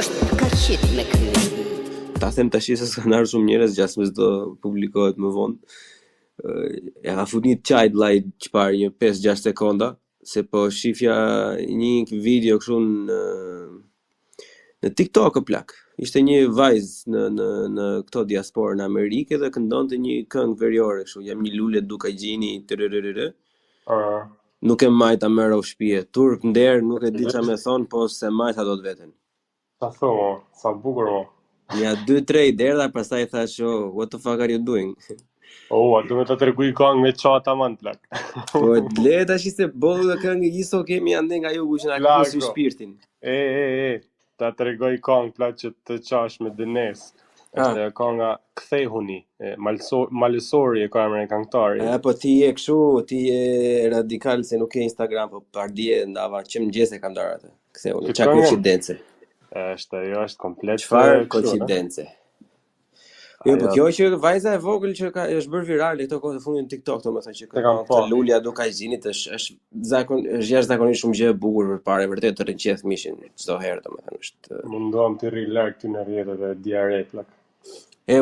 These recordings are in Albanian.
është ka qit me krye. Ta them tash se s'kan ardhur shumë njerëz gjatë se do publikohet më vonë. Ja ka futur një çajt vllai çfarë një 5-6 sekonda se po shifja një video kështu në TikTok o plak. Ishte një vajzë në këto diasporën në Amerikë dhe këndonte një këngë veriore kështu, jam një lule duka gjini tërërërë. Nuk e majta merë o shpije. Turp nder, nuk e di qa me thonë, po se majta do të veten. Sa thonë, sa bukur mo. Nja 2-3 derda, pastaj thash, oh, what the fuck are you doing? A du me të tërguj këngë me qata man plak. Po, le tash se bollu dhe këngë iso kemi ande nga ju që na kusin shpirtin. Ta tërgoj këngë plak që të qash me dënes. Është kënga Kthehuni, Malësori e ka emrin e këngëtarit. Po ti je kështu, ti je radikal se nuk ke Instagram, po pardje ndava që mëngjes e kam darë atë. Kthehuni, çka koincidence. Është komplet. Çfarë koincidence. Jo, po kjo që vajza e vogël që është bërë virale këto kohë të fundit në TikTok, domethënë që ka lulja do kajzinit është jashtëzakonisht shumë gjë e bukur përpara vërtet të rënqeth mishin çdo herë domethënë është. Mundohem të rri larg ty në rrjetet e diare plak.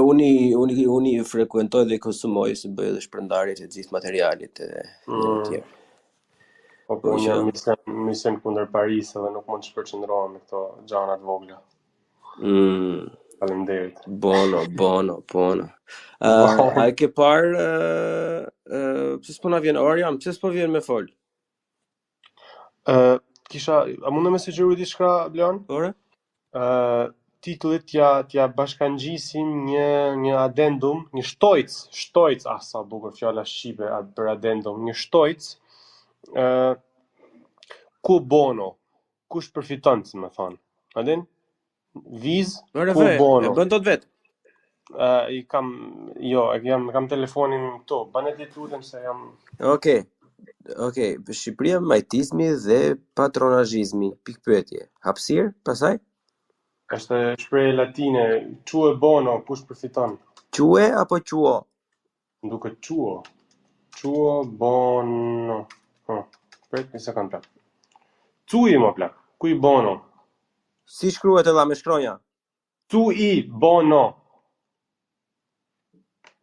Uni frekuentoj dhe konsumoj se bëj edhe shpërndarje të gjithë materialit e tjerë. Po unë jam mision kundër Paris edhe nuk mund të shpërqendrohem me këto gjana të vogla. Faleminderit. Bono. A e ke parë pse s'po na vjen Oriam, pse s'po vjen me fol? A mundem me sugjeroj diçka, Blan? Ore? Titullit t'ja bashkangjisim një addendum, një shtojc, sa bukur fjala shqipe për addendum, një shtojc, ku bono, kush përfiton, si më thonë, a din? Viz, ku bono. E bën dot vet. Kam telefonin këtu, bane ti lutem se jam... Okej, Shqipëria majtizmi dhe patronazhizmi, pikpyetje, hapësirë, pasaj? Është shprehje latine, quo bono, kush përfiton? Quo apo quo? Duket quo. Quo bono. Pret një sekond plak. Cui më plak. Cui bono. Si shkruhet edhe me shkronja? Cui bono.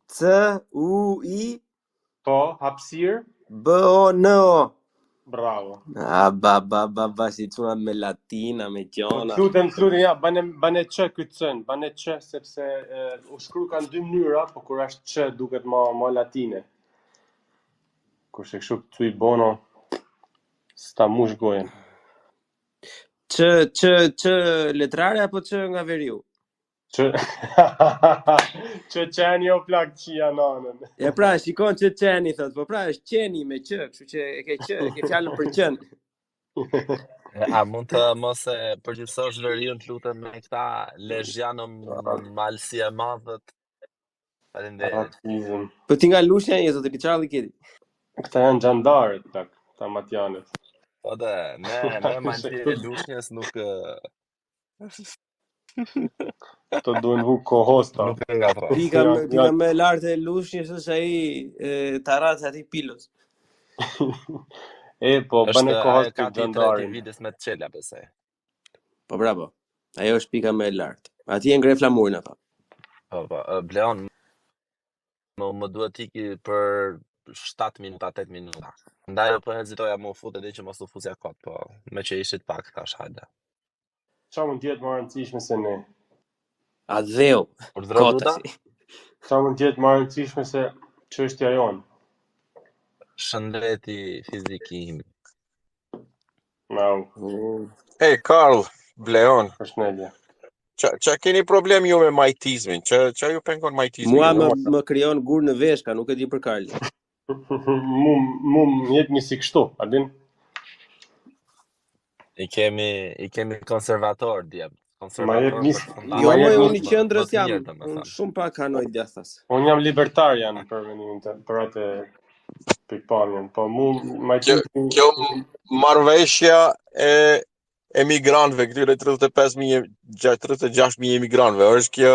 C-U-I Po, hapësirë. B-O-N-O. Bravo. Ba, si cuna me latina, me gjona. Lutem, ja, bane që këtë cën, bane që, sepse u shkru kanë dy mënyra, po kur është që duket ma latine. Kur se kështu cui bono, s'ta mush gojen. Që letrare apo që nga veriu? Që qeni o plak qia nanën. Ja pra, shikon që qeni, thot, po pra, është qeni me që, kështu që e ke fjallën për qen. A mund të mos e përgjithësosh veriun të lutem me këta lezhjanë malësi e madhët? Faleminderit. Po ti nga Lushnja je zotëri Çarlli Keti. Këta janë xhandarët, plak, ta matjanët. Po dhe, ne malësi e Lushnjës nuk... Të duen hu kohosta. Pika me lartë e Lushnjës është ai Taras ati Pilos. Po, bane kohosta ka xhandarin. Vidis me të qela, besoj. Po bravo. Ajo është pika me lartë. Ati e ngre flamurin apo? Po, Bleon, më duhet iki për 7 minuta, 8 minuta. Ndaj po hezitoja mu fut edhe që mos u fusja kot, po me që ishit pak tash hajde. Qa mund tjetë më rëndësishme se ne? A dheu, kotasi. Qa mund tjetë më rëndësishme se çështja jonë? Shëndeti fizikim. Karl, Bleon. Përshëndetje. Qa keni problem ju me majtizmin? Qa ju pengon majtizmin? Mua më krijon gur në veshka, nuk e di për Karli. Mu jep një si kështu, a din? I kemi konservator, djem. Jo, unë i qendrës jam, unë shumë pak hanoj djathtas. Unë jam libertarian për venimin për atë pikpamjen, po mu majtizmi... Kjo marrëveshja e emigrantëve, këtyre 36.000 emigrantëve, është kjo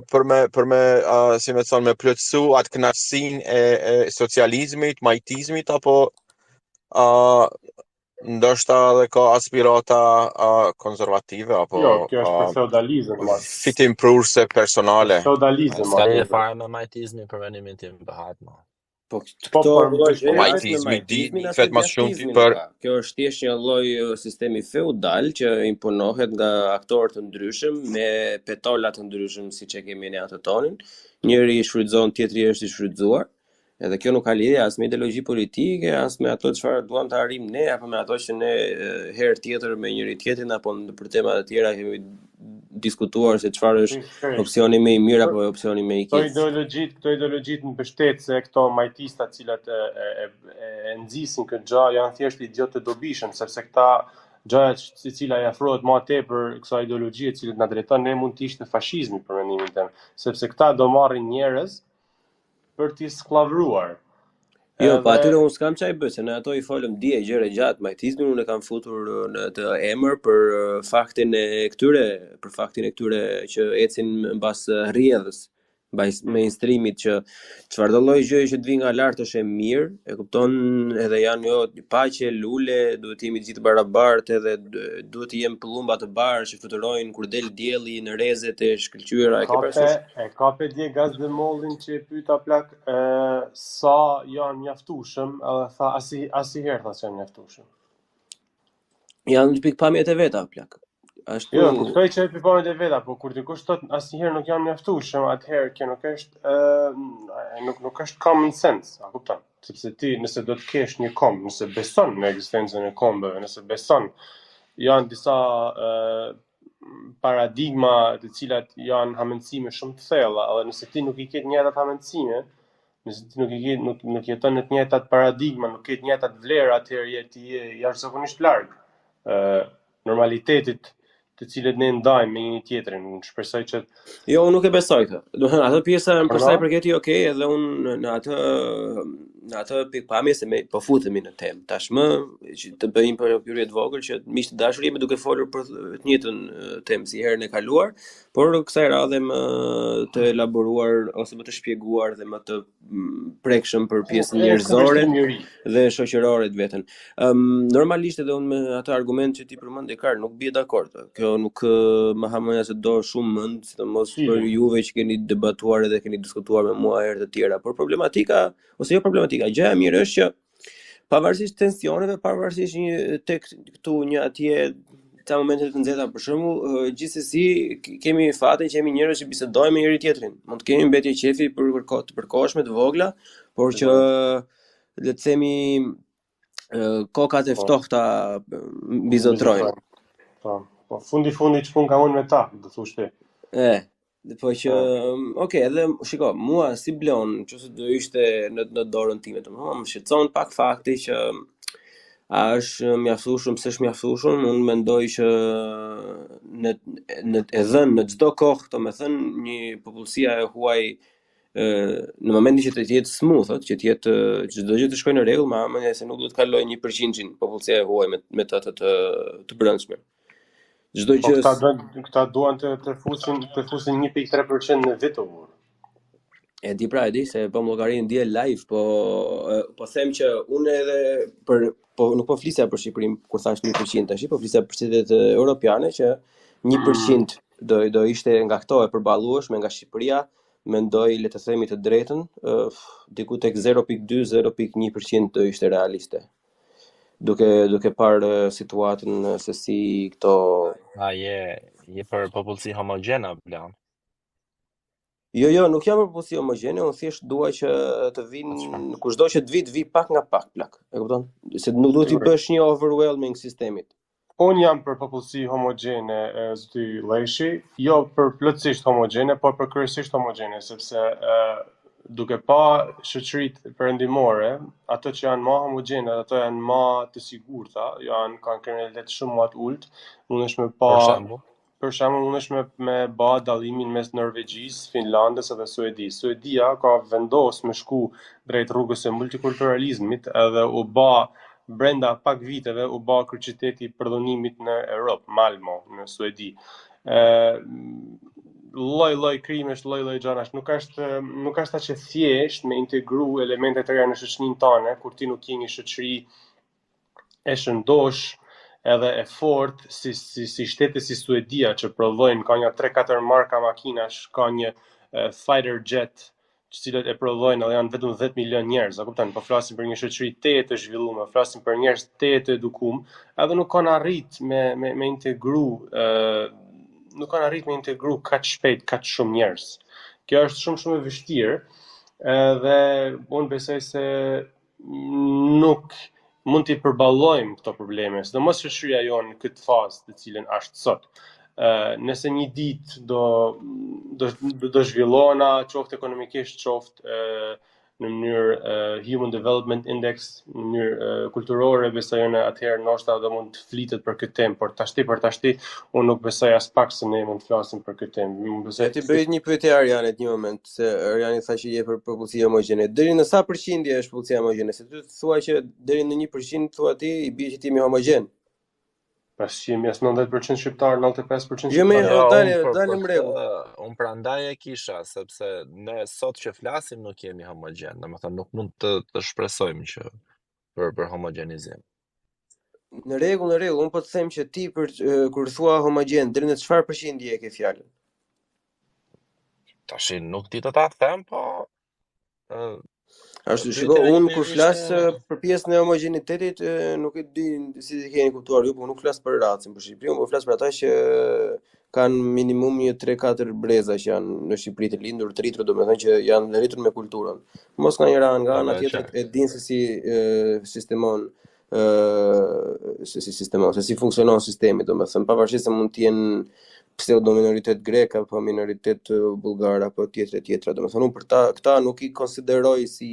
për me si me thonë, me plotësu atë kënaqësinë e socializmit, majtizmit, apo ndoshta edhe ka aspirata konservative apo Jo, kjo është për feudalizëm, mas. fitim prurse personale. Feudalizëm, Ska mas. lidhje fare me majtizmin për vendimin tim bëhat, ma. Po Po, këto për lloj gjëra mbështetjes- as me majtizmin as me Fet ma shumë djastizmin për- nuk ka. Kjo është thjesht një lloj sistemi feudal që imponohet nga aktorë të ndryshëm me petola të ndryshëm siç e kemi ne atë tonin. Njëri i shfrytëzon, tjetri është i shfrytëzuar. Edhe kjo nuk ka lidhje as me ideologji politike, as me ato çfarë duam të arrijmë ne apo me ato që ne herë tjetër me njëri tjetrin apo për tema të tjera kemi diskutuar se çfarë është opsioni më i mirë apo opsioni më i keq. Këto ideologjit në mbështetëse këto majtista cilat e nxisin këtë gjë janë thjesht idiotë të dobishëm, sepse këta gjërat se cila i afrohet më tepër kësaj ideologjie e cilët na drejton ne mund të ishte fashizmi për mendimin tim, sepse këta do marrin njerëz për t'i skllavëruar. Jo, po atyre unë s'kam çaj bë, se në ato i folëm dje gjëre gjatë, majtizmin unë e kam futur në të emër për faktin e këtyre që ecin mbas rrjedhës, mbas mainstreamit që çfarëdo lloj gjëje që të vi nga lart është e mirë, e kupton, edhe janë paqe, lule, duhet të jemi gjithë barabartë edhe duhet të jem pëllumba të barë që fluturojnë kur del dielli në rrezet e shkëlqyera e ke parasysh. E kape dje gaz dhe mollin që e pyeta plak sa janë mjaftueshëm, edhe tha asnjëherë tha se janë mjaftueshëm. Janë pikpamjet e veta plak. Ashtu. Jo, kuptoj që e pikpamjet e veta, po kur dikush thot asnjëherë nuk janë mjaftueshëm, atëherë kjo nuk është nuk është common sense, a kupton? Sepse ti nëse do të kesh një komb, nëse beson në ekzistencën e kombëve, nëse beson janë disa paradigma të cilat janë hamendësime shumë të thella, edhe nëse ti nuk i ke të njëjtat hamendësime, nëse ti nuk jeton në të njëjtat paradigma, nuk ke të njëjtat vlera, atëherë ti je jashtëzakonisht larg normalitetit të cilët ne ndajmë me njëri tjetrin. Unë shpresoj që Jo, unë nuk e besoj këtë. Do të thënë atë pjesa për sa i përket okay, edhe unë në atë pikpamje se po futemi në temë. Tashmë që të bëjmë për hyrje të vogël që miq të dashur jemi duke folur për të njëjtën temë si herën e kaluar, por kësaj radhe më të elaboruar ose më të shpjeguar dhe më të prekshëm për pjesën njerëzore dhe shoqërore të vetën. Normalisht edhe unë me atë argument që ti përmend Karl nuk bie dakord. Kjo nuk më hamënja se do shumë mend, sidomos për juve që keni debatuar edhe keni diskutuar me mua herë të tjera, por problematika ose jo problematika, gjëja e mirë është që pavarësisht tensioneve, pavarësisht tek këtu një atje ca momente të nxehta për shembull, gjithsesi kemi fatin që jemi njerëz që bisedojmë me njëri tjetrin. Mund të kemi mbetje qefi për kohë të përkohshme të vogla, por që le të themi kokat e ftohta bizotrojnë. Po fundi ç'pun ka unë me ta, do thosh ti. Po që okay, edhe shiko, mua si Bleon, nëse do ishte në dorën time, domethënë më shqetëson pak fakti që a është mjaftueshëm, s'është mjaftueshëm, unë mendoj që në çdo kohë, domethënë një popullsia e huaj në momentin që të jetë smooth, që të jetë çdo gjë të shkojë në rregull, më se nuk do të kalojë 1% popullsia e huaj me të brendshme. Çdo gjë këta duan të fusin 1.3% në vit u. E di se po më llogarin dje live, po them që unë edhe nuk po flisja për Shqipërinë kur thash 1% tash, po flisja për shtetet europiane që 1% do ishte nga këto e përballueshme nga Shqipëria, mendoj le të themi të drejtën, diku tek 0.2-0.1% do ishte realiste. Duke parë situatën se si këto je për popullsi homogjene, Bleon. Jo, nuk jam për popullsi homogjene, unë thjesht dua që të vinë kushdo që të vi pak nga pak plak. E kupton? Se nuk duhet i bësh një overwhelming sistemit. Unë jam për popullsi homogjene, zoti Leshi, jo për plotësisht homogjene, por për kryesisht homogjene, sepse duke pa shoqëritë perëndimore, ato që janë më homogjene, ato janë më të sigurta, kanë kriminalitet shumë më të ulët, mundesh me pa për shembull mundesh me bë dallimin mes Norvegjisë, Finlandës edhe Suedisë. Suedia ka vendosur me shku drejt rrugës së multikulturalizmit edhe u bë brenda pak viteve u bë kryeqyteti i përdhunimit në Europë, Malmö, në Suedi. Lloj krimesh, lloj gjërash, nuk është aq e thjesht me integru elemente të reja në shoqërinë tone, kur ti nuk je një shoqëri e shëndosh edhe e fort si shtete si Suedia që prodhojnë, ka një 3-4 marka makinash, ka një fighter jet që cilët e prodhojnë edhe janë vetëm 10 milion njerëz, a kupton? Po flasim për një shoqëri të zhvilluar, flasim për njerëz të edukuar, edhe nuk kanë arrit me integru nuk kanë arrit me integru kaq shpejt kaq shumë njerëz. Kjo është shumë e vështirë, dhe unë besoj se nuk mund t'i përballojmë këto probleme, sidomos shoqëria jonë në këtë fazë të cilën është sot. Nëse një ditë do zhvillohena, qoftë ekonomikisht, qoftë në mënyrë Human Development Index, në mënyrë kulturore, besojnë atëherë ndoshta do mund të flitet për këtë temë, por tashti unë nuk besoj as pak se ne mund të flasim për këtë temë. Ti bëj një pyetje Arianit një moment, se Ariani tha që je për popullsi homogjene. Deri në sa përqindje është popullsia homogjene? Se ty thua që deri në 1% thua ti i bie që ti je homogjen. Pas që jemi as 90% shqiptar, 95% Jo më shqiptar. dalë mregu. Unë prandaj e kisha, sepse ne sot që flasim nuk jemi homogjen, domethënë nuk mund të shpresojmë që për homogenizim. Në rregull, unë po të them që ti kur thua homogjen, deri në çfarë përqindje e ke fjalën? Tash nuk ti të ta them, po Ashtu unë kur flas për pjesën e homogenitetit, nuk e di si e keni kuptuar ju, por nuk flas për racën për Shqipëri, unë flas për ata që kanë minimum një 3-4 breza që janë në Shqipëri të lindur, të rritur, domethënë që janë rritur me kulturën. Mos nga ana tjetër e din se si sistemon se si funksionon sistemi, domethënë pavarësisht se mund të jenë pseudo minoritet grek apo minoritet bullgar apo tjetra, domethënë unë për këta nuk i konsideroj si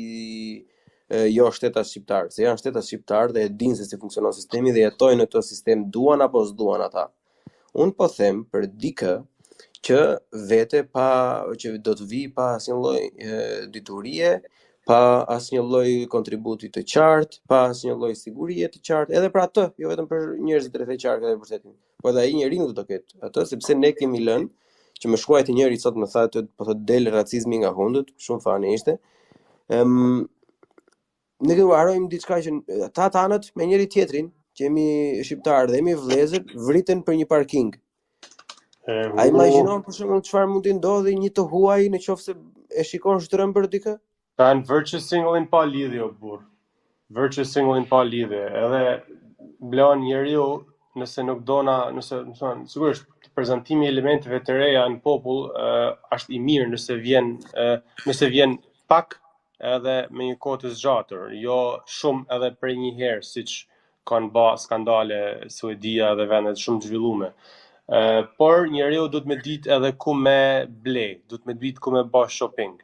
jo shtetas shqiptar, se janë shtetas shqiptar dhe e dinë se si funksionon sistemi dhe jetojnë në këtë sistem, duan apo s'duan ata. Unë po them për dikë që vete që do të vi pa asnjë lloj diturie, pa asnjë lloj kontributi të qartë, pa asnjë lloj sigurie të qartë, edhe për atë, jo vetëm për njerëzit rreth e qarkë dhe për setin. Po edhe ai njeriu do ketë atë, sepse ne kemi lënë që më shkruajti njëri sot më tha po thotë del racizmi nga hundët, shumë fani ishte. Ne do harojmë diçka që ata tanët me njëri tjetrin, që jemi shqiptar dhe jemi vëllezër, vriten për një parking. A imagjinon për shembull çfarë mund të ndodhi një të huaj në qoftë se e shikon shtrëm për dikë? Tan virtual single-in pa lidhje o burr. Virtual single-in pa lidhje. Edhe blon njeriu nëse nuk dona, sigurisht prezantimi i elementeve të reja në popull është i mirë nëse vjen pak edhe me një kohë të zgjatur, jo shumë edhe për një herë siç kanë bë skandale Suedia dhe vendet shumë të zhvilluara. Por njeriu duhet me ditë edhe ku me blej, duhet me ditë ku me bë shopping.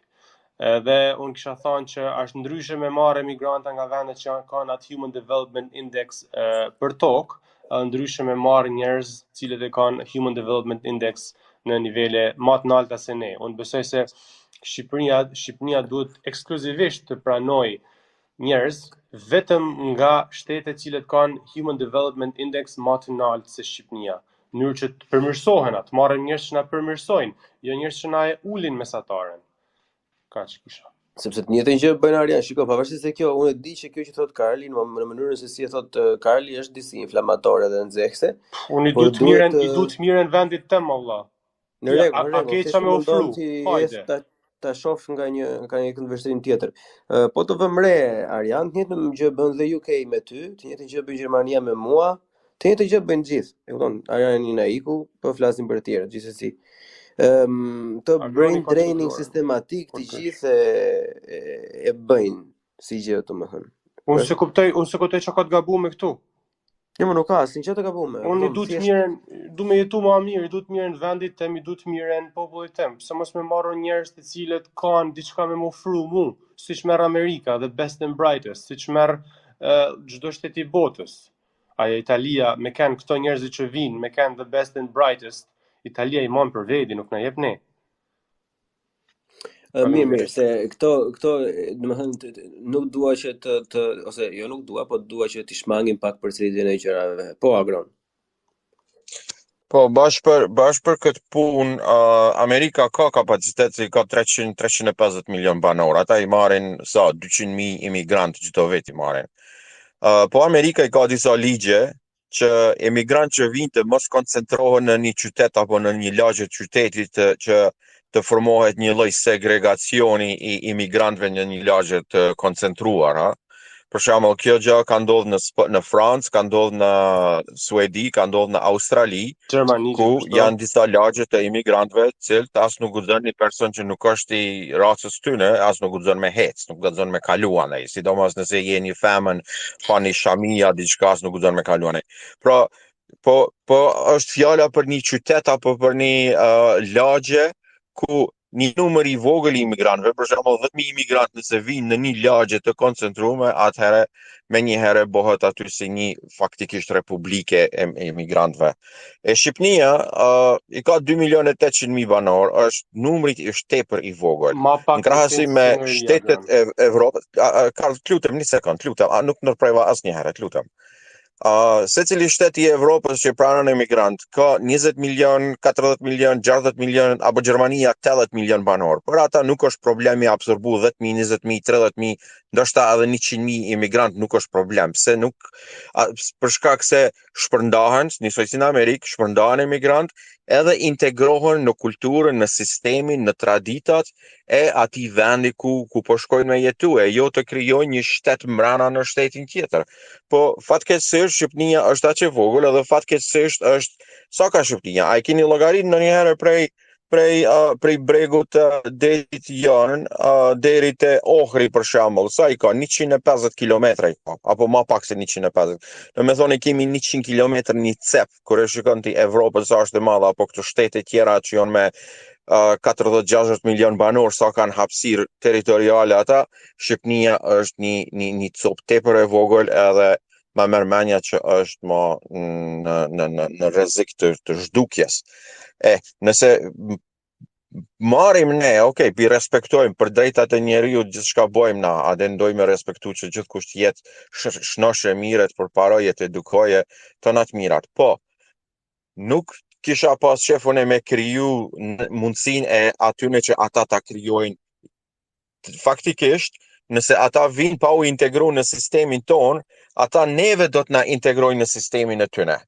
Dhe unë kisha thënë që është ndryshe me marrë emigranta nga vendet që kanë atë Human Development Index për tokë, ndryshe me marrë njerëz cilët e kanë Human Development Index në nivele më të larta se ne. Unë besoj se Shqipëria duhet ekskluzivisht të pranoj njerëz vetëm nga shtete cilët kanë Human Development Index më të lartë se Shqipëria. Në mënyrë që të përmirësohen atë, marrën njerëz që na përmirësojnë, jo njerëz që na e ulin mesataren. Kaq kisha. Sepse të njëjtën gjë bëjnë Arian, shiko, pavarësisht se kjo, unë e di që kjo që thot Karli, në mënyrën se si e thot Karli është disi inflamatore dhe nxehtëse. Unë i du të miren vendit tëm valla. Në rregull, a ke çfarë më ofru? Hajde. Ta shoh nga një këndvështrim tjetër. Po të vëmë re Arian, të njëjtën gjë bën dhe UK me ty, të njëjtën gjë bën Gjermania me mua, të njëjtën gjë bëjnë gjithë. E kupton? Ariani na iku, po flasim për të tjerët, gjithsesi. Të brain training sistematik të gjithë e bëjnë si gjë, domethënë. Unë se kuptoj çka ka të gabuar me këtu. Jo, më nuk ka asnjë gjë të gabuar. Unë du të miren, du me jetu më mirë, du të miren vendit tem, du të miren popullit tem. Pse mos më marrin njerëz të cilët kanë diçka me më ofru mua, siç merr Amerika, the best and brightest, siç merr çdo shtet i botës. Aja Italia me kanë këto njerëz që vinë, me kanë the best and brightest. Italia i mon për veti, nuk na jep ne. Mirë, se këto domethënë nuk dua që ose jo nuk dua, po dua që t'i shmangim pak përsëritjen e gjërave. Po Agron. Po bash për këtë punë, Amerika ka kapacitet se ka 350 milion banor. Ata i marrin 200.000 imigrantë çdo vit i marrin. Po Amerika I ka disa ligje që emigrant që vinë të mos koncentrohen në një qytet apo në një lagje të qytetit që të formohet një lloj segregacioni I imigrantëve në një lagje të koncentruar, ha. Për shembull, kjo gjë ka ndodhur në Francë, ka ndodhur në Suedi, ka ndodhur në Australi, Gjermani ku gjithashtu. janë disa lagje të imigrantëve, të cilët as nuk guxon një person që nuk është I racës tyne, as nuk guxon me hec, nuk guxon me kalu anej, sidomos nëse je një femën, pa një shamia, diçka as nuk guxon me kalu anej. Pra, po është fjala për një qytet apo për një lagje ku një numër I vogël I imigrantëve, për shembull 10.000 imigrantë nëse vinë në një lagje të koncentruar, atëherë menjëherë bëhet aty si një faktikisht republike e imigrantëve. E Shqipnia I ka 2.800.000 banor, është numri është tepër I vogël. Në krahasim me shtetet e Evropës, lutem një sekond, lutem, nuk ndërpreva asnjëherë, lutem. Secili shtet I Evropës që pranon emigrant ka 20 milion, 40 milion, 60 milion, apo Gjermania 80 milion banor. Por ata nuk është problemi absorbu 10.000, 20.000, 30.000, ndoshta edhe 100.000 imigrant nuk është problem. Pse nuk për shkak se shpërndahen, njësoj si në Amerikë, shpërndahen emigrant edhe integrohen në kulturën, në sistemin, në traditat e atij vendi ku po shkojnë me jetue, jo të krijojnë një shtet mbrana në shtetin tjetër. Po fatkeqësisht Shqipnia është aq e vogël edhe fatkeqësisht është sa ka Shqipnia. A I keni llogarit ndonjëherë prej bregut të derit Jan deri te Ohri për shembull, sa I ka 150 kilometra apo më pak se 150. Domethënë kemi 100 kilometër një cep kur e shikon ti Evropën sa është e madhe apo këto shtete tjera që janë me 40-60 milion banor sa kanë hapësirë territoriale ata, Shqipnia është një copë tepër e vogël edhe ma merr mendja që është në rrezik të zhdukjes. Nëse marrim ne, okay, pi respektojmë për drejtat e njeriut gjithçka bëjmë na, a dhe ndojmë respektu që gjithkusht jetë shnoshe miret për paroje të edukoje të natë mirat. Po, nuk kisha pas shefun e me kriju mundësin e atyne që ata ta kryojnë. Faktikisht, nëse ata vinë pa u integru në sistemin ton, ata neve do të na integrojnë në sistemin e tyne.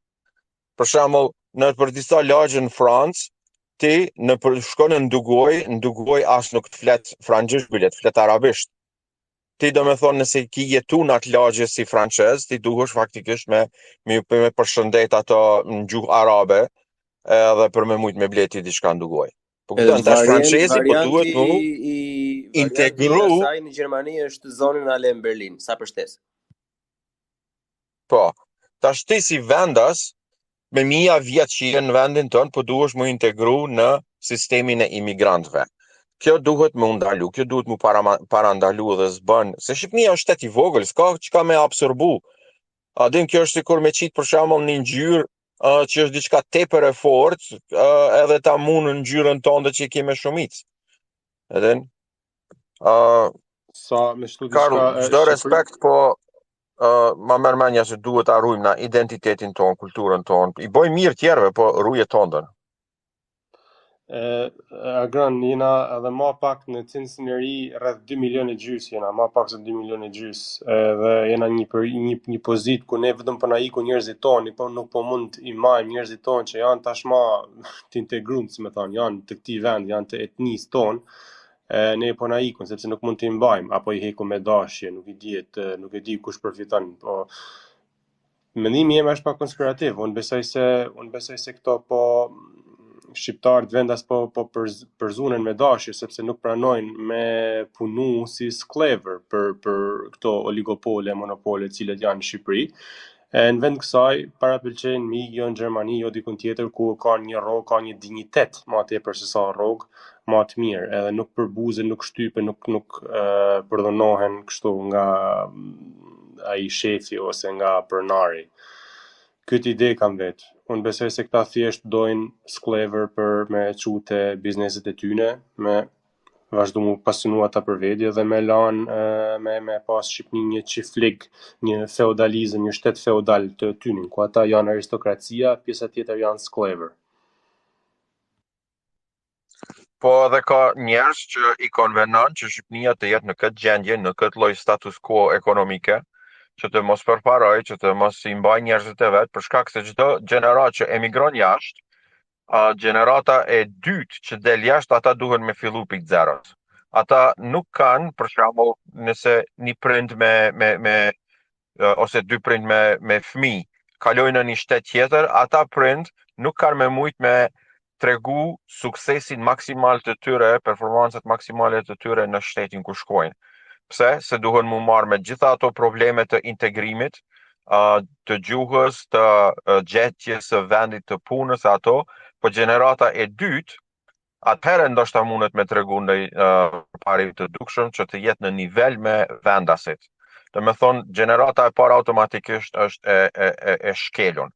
Për shembull, në për disa lagje në Francë, ti në shkon në Ndugoj as nuk të flet francëzisht, bilet flet arabisht. Ti do me thonë nëse ki jetu në atë lagje si francez, ti duhesh faktikisht me përshëndet ato në gjuhë arabe, edhe për me mujt me bleti diçka Ndugoj. Po këto tash francezi, po duhet mu integru. Saj në Gjermani është zonën ale në Berlin, sa përshtes. Po, tash ti si vendas, me mija vjetë që jenë në vendin tënë, po duhesh mu integru në sistemin e imigrantëve. Kjo duhet mu ndalu, kjo duhet mu parandalu dhe zbën, se Shqipnia është shtet I vogël, s'ka çka me absorbu. A din kjo është sikur me qitë për shembull një ngjyrë që është diçka tepër e fortë, edhe ta munë në ngjyrën tonë që kemi shumicë. Edhen? Sa me shtu Karl, çdo respekt, po ma merr mendja se duhet ta ruajmë na identitetin ton, kulturën ton. I bëjmë mirë tjerëve, po ruje tondën. Agran, jena edhe ma pak në censin e ri rreth 2 milion e gjys jena, ma pak se 2 milion e gjys, edhe jena një pozit ku ne vetëm po na iku njerëzit tonë, po nuk po mund I majmë njerëzit tonë që janë tashma të integruar, si më thonë, janë të këtij vend, janë të etnisë tonë, ne po na ikun sepse nuk mund t'i mbajmë, apo I heku me dashje, nuk e di kush përfiton, po mendimi im është pak konspirativ. Unë besoj se këto po shqiptarët vendas po përzunen me dashje sepse nuk pranojnë me punu si sklever për këto oligopole, monopole cilët janë në Shqipëri. Në vend kësaj parapëlqejnë mi jo në Gjermani, jo dikun tjetër ku ka një rrogë, ka një dignitet ma tepër se sa rrogë, ma të mirë, edhe nuk përbuzen, nuk shtypen, nuk përdhunohen kështu nga ai shefi ose nga pronari. Këtë ide kam vetë. Unë besoj se këta thjesht dojnë sklever për me qute bizneset e tyne, me vazhdu mu pasunu ata për vedje dhe me lanë me pas Shqipni një qiflig, një feudalizëm, një shtet feudal të tynin, ku ata janë aristokracia, pjesa tjetër janë sklever. Po edhe ka njerëz që I konvenon që Shqipnia të jetë në këtë gjendje, në këtë lloj status quo ekonomike, që të mos përparoj, që të mos i mbaj njerëzit e vet, për shkak se çdo gjenerat që emigron jashtë, gjenerata e dytë që del jashtë, ata duhen me fillu pikë zeros. Ata nuk kanë, për shembull, nëse një prind ose dy prind me fëmijë kalojnë në një shtet tjetër, ata prind nuk kanë me mujt me tregu suksesin maksimal të tyre, performancat maksimale të tyre në shtetin ku shkojnë. Pse? Se duhen mu marrë me gjitha ato probleme të integrimit, të gjuhës, të gjetjes së vendit të punës ato, po gjenerata e dytë, atëherë ndoshta mundet me tregu në pari të dukshëm që të jetë në nivel me vendasit. Do me thonë, gjenerata e parë automatikisht është e shkelun.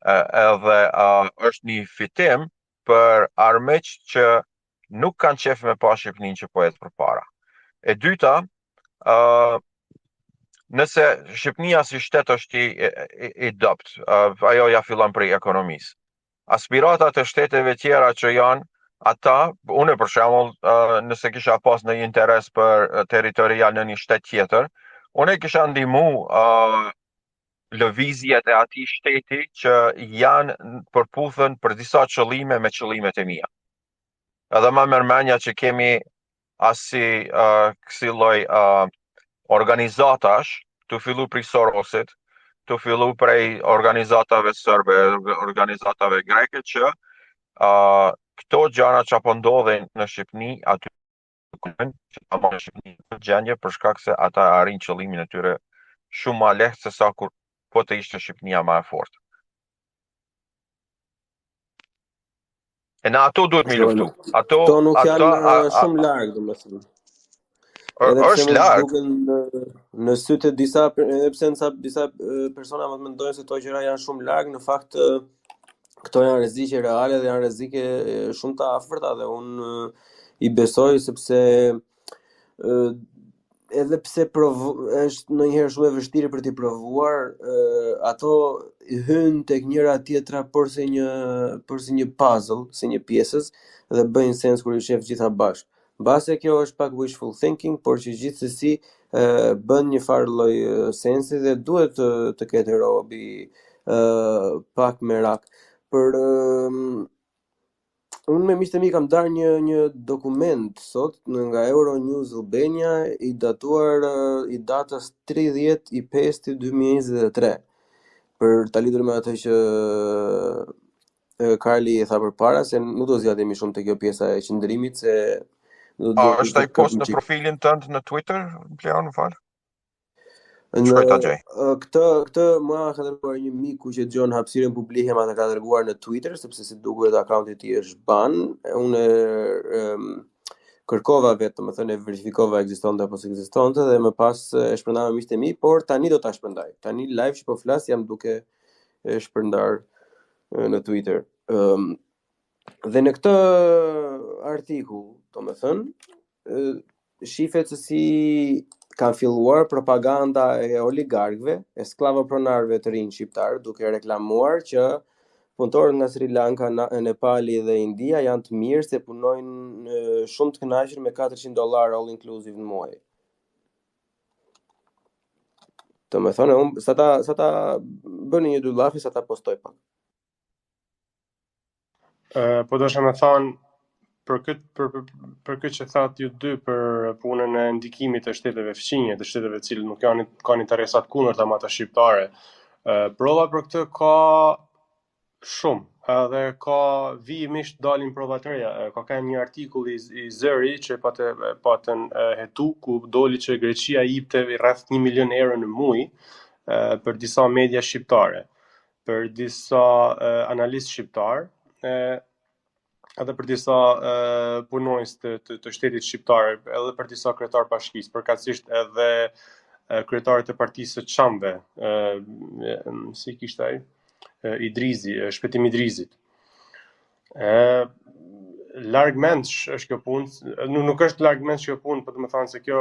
Edhe është një fitim për armiq që nuk kanë qef me pa Shqipnin që po jetë përpara. E dyta, nëse Shqipnia si shtet është i dopt, ajo ja fillon prej ekonomisë. Aspiratat e shteteve tjera që janë, ata, unë për shembull, nëse kisha pas në interes për territorial në një shtet tjetër, unë kisha ndihmu lëvizjet e atij shteti që janë përputhen për disa qëllime me qëllimet e mia. Edhe më mërmenja që kemi asi kësi lloj organizatash, të fillu prej Sorosit, të fillu prej organizatave serbe, organizatave greke që këto gjëra që po ndodhin në Shqipni aty që ta marrin Shqipni në gjendje për shkak se ata arrin qëllimin e tyre shumë më lehtë se sa kur po të ishte Shqipnia më e fortë. E në ato duhet me luftu. Ato nuk janë shumë larg, domethënë. Edhe pse mund të duken në sytë e disa, edhe pse disa persona më mendojnë se këto gjëra janë shumë larg, në fakt këto janë rreziqe reale dhe janë rreziqe shumë të afërta dhe unë i besoj sepse edhe pse është ndonjëherë shumë e vështirë për t'i provuar, ato hyn tek njëra tjetra por si një puzzle, si një pjesës dhe bëjnë sens kur i shef gjitha bashkë. Mbase kjo është pak wishful thinking, por që gjithsesi bën një farë lloj sensi dhe duhet të ketë robi pak merak. Për unë me miqtë e mi kam darë një dokument sot nga Euronews Albania i datuar i datës 30/5/2023 për ta lidhur me atë që Karli e tha përpara, se nuk do zgjatemi shumë te kjo pjesa e qëndrimit se është ai post në profilin tënd në Twitter, Bleon, fal? Këtë mua ka dërguar një miku që dëgjon hapësirën publike, ma ka dërguar në Twitter sepse si duket akaunti i tij është ban. Unë kërkova vetë, domethënë e verifikova ekzistonte apo s'ekzistonte dhe më pas e shpërndava me miqtë e mi, por tani do ta shpërndaj. Tani live që po flas jam duke e shpërndar në Twitter. Dhe në këtë artikull, domethënë, shifet se si kanë filluar propaganda e oligarkëve, e sklavopronarëve të rinj shqiptar, duke reklamuar që punëtorët nga Sri Lanka, Nepali dhe India janë të mirë se punojnë shumë të kënaqur me $400 all inclusive në muaj. Domethënë, sa ta bëni një dy llafi, sa ta postoj pak. Po dosha me thonë për këtë që thatë ju dy për punën e ndikimit të shteteve fqinje, të shteteve cilë nuk kanë interesat kundërta me ata shqiptare. Prova për këtë ka shumë, edhe ka vijimisht dalin prova të reja. Ka një artikull i Zëri që patën hetu, ku doli që Greqia jepte rreth 1 milion euro në muaj për disa media shqiptare, për disa analistë shqiptar, edhe për disa punonjës të shtetit shqiptar, edhe për disa kryetar bashkisë, përkatësisht edhe kryetarët e partisë së Çamve, si kishte ai, Idrizi, Shpetim Idrizit. Largmendsh është kjo punë, nuk është largmendsh kjo punë, por domethënë se kjo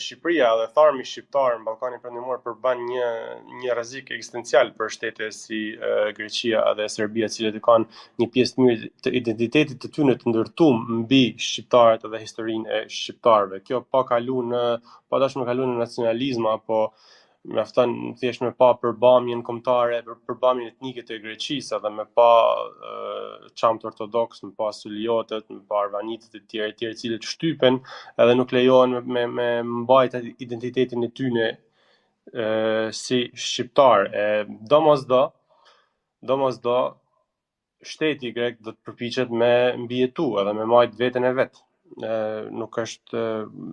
Shqipëria dhe tharmi shqiptar në Ballkanin Perëndimor përban një rrezik ekzistencial për shtete si Greqia dhe Serbia, të cilët kanë një pjesë të mirë të identitetit të tyre të ndërtuar mbi shqiptarët dhe historinë e shqiptarëve. Kjo pa dashur me kalu në nacionalizëm apo mjafton thjesht me pa përbamjen kombëtare, përbamjen etnike të Greqisë, edhe me pa çamt ortodoks, me pa suliotet, me pa arvanitët e tjerë, të cilët shtypen edhe nuk lejohen me mbajt identitetin e tyre si shqiptar. Domosdo shteti grek do të përpiqet me mbijetu edhe me majt veten e vet. Nuk është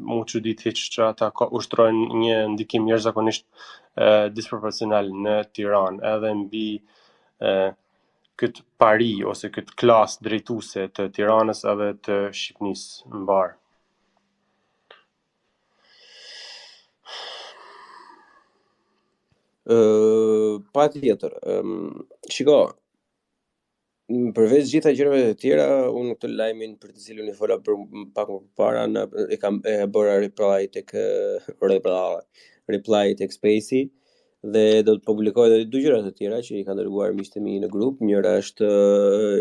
mu çudit hiç që ata ushtrojnë një ndikim jashtëzakonisht disproporcional në Tiranë, edhe mbi këtë pari ose këtë klasë drejtuese të Tiranës edhe të Shqipënisë mbar. Patjetër. Shiko, përveç gjitha gjërave të tjera, unë këtë lajmin për të cilën i fola për pak më përpara e bëra reply tek Spacey dhe do të publikoj edhe dy gjëra të tjera që i kanë dërguar miqtë mi në grup. Njëra është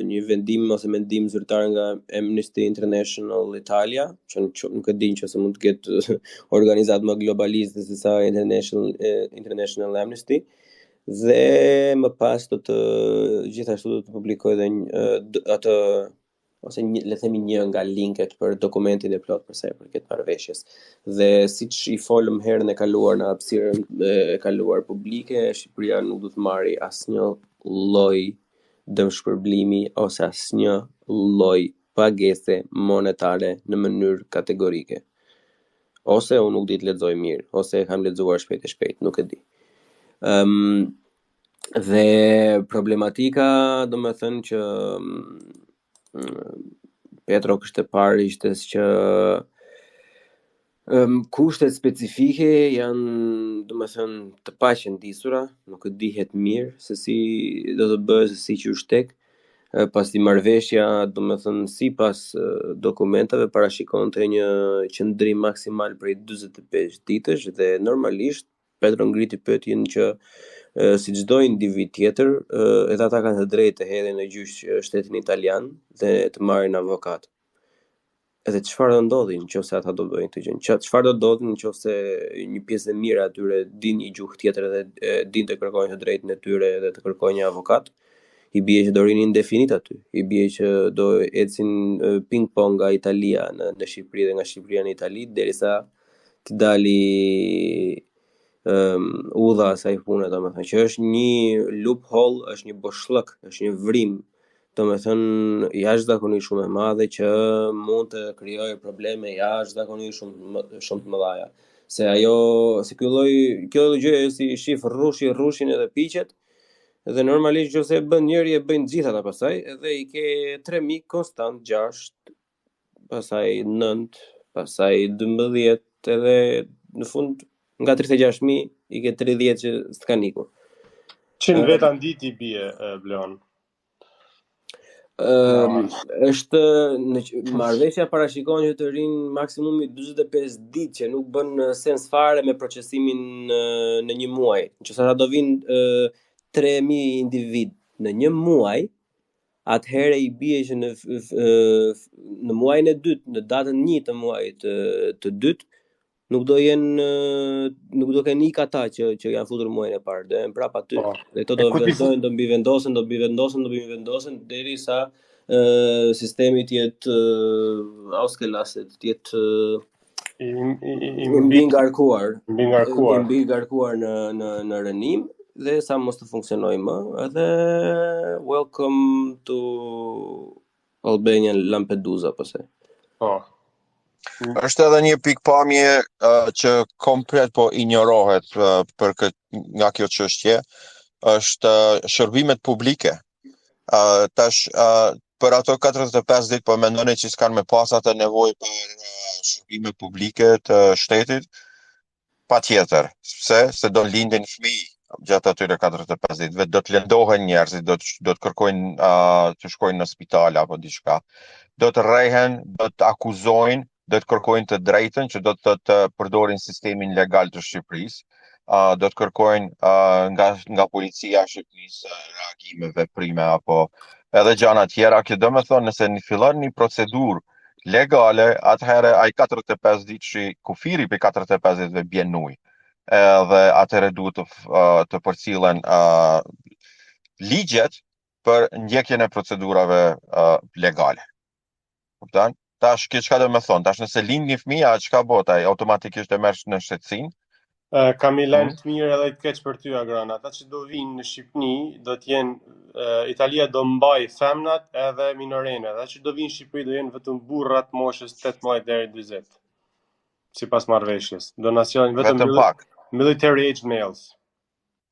një vendim ose mendim zyrtar nga Amnesty International Italia, që nuk e di nëse mund të ketë organizatë më globaliste se sa International Amnesty. Dhe më pas gjithashtu do të publikoj edhe atë ose le themi një nga linket për dokumentin e plot për sa i përket marrëveshjes. Dhe siç i folëm herën e kaluar në hapësirën e kaluar publike, Shqipëria nuk do të marrë asnjë lloj dëmshpërblimi ose asnjë lloj pagese monetare në mënyrë kategorike. Ose unë nuk di të lexoj mirë, ose e kam lexuar shpejt, nuk e di. Dhe problematika, domethënë që Petro kishte parë ishte që kushtet specifike janë, domethënë, të paqëndisura, nuk e dihet mirë se si do të bëhet, se si qysh tek. Pasi marrëveshja, domethënë, sipas dokumentave parashikonte një qëndrim maksimal prej 45 ditësh dhe normalisht Petro ngriti pyetjen që si çdo individ tjetër, edhe ata kanë të drejtë të hedhin në gjyq shtetin italian dhe të marrin avokat. Edhe çfarë do ndodhi nëse ata do bëjnë këtë gjë? Çfarë do ndodhi nëse një pjesë e mirë atyre din një gjuhë tjetër dhe din të kërkojnë të drejtën e tyre dhe të kërkojnë një avokat? I bie që do rinin indefinit aty. I bie që do ecin ping-pong nga Italia në Shqipëri dhe nga Shqipëria në Itali derisa të dali udha asaj pune, domethënë që është një loophole, është një boshllëk, është një vrim, domethënë jashtëzakonisht shumë e madhe që mund të krijojë probleme jashtëzakonisht shumë të mëdha. Se kjo lloj gjëje si shif rrushin edhe piqet, dhe normalisht nëse e bën njëri e bëjnë gjithë ata pastaj, edhe i ke 3 mik konstant, 6, pastaj 9, pastaj 12, edhe në fund nga 36.000 i ke 30 që s'kan ikur. 100 veta nditi bie Bleon. Është marrëveshja parashikon që të rinë maksimumi 45 ditë, që nuk bën sens fare me procesimin në një muaj. Nëse ata do vinë 3.000 individ në një muaj, atëherë i bie që në muajin e dytë, në datën 1 të muajit të dytë, nuk do kenë ik ata që janë futur muajin e parë, do jenë prapë aty. Dhe to do mbi vendosen derisa sistemi të jetë auskellaset, të jetë mbi ngarkuar në rënim. Dhe sa mos të funksionoj më, edhe welcome to Albania, Lampedusa, pëse. Është edhe një pikpamje që komplet po injorohet nga kjo çështje, është shërbimet publike. Tash për ato 45 ditë po mendoni që s'kan me pas atë nevojë për shërbime publike të shtetit? Patjetër, se do lindin fëmijë gjatë atyre 45 ditëve, do të lëndohen njerëzit, do të kërkojnë të shkojnë në spital apo diçka. Do të rrehen, do të akuzojnë, do të kërkojnë të drejtën që do të përdorin sistemin legal të Shqipërisë, do të kërkojnë nga policia e Shqipërisë reagime, veprime apo edhe gjëra tjera, që domethënë nëse fillon një procedurë legale, atëherë ai 45 ditë kufiri për 45 ditëve bjen ujë. edhe atëherë duhet të përcillen ligjet për ndjekjen e procedurave legale. Kupton? Tash kjo çka do të thonë? Tash nëse lind një fëmijë, çka bëhet ai? Automatikisht e merr në shtetësinë. Kam i lajm të mirë edhe të keq për ty Agran. Ata që do vinë në Shqipëni do të jenë Italia do mbaj femnat edhe minorenët. Ata që do vinë në Shqipëri do jenë vetëm burrat moshës 18 deri 40. Sipas marrëveshjes. Donacion vetëm pak. Military age males.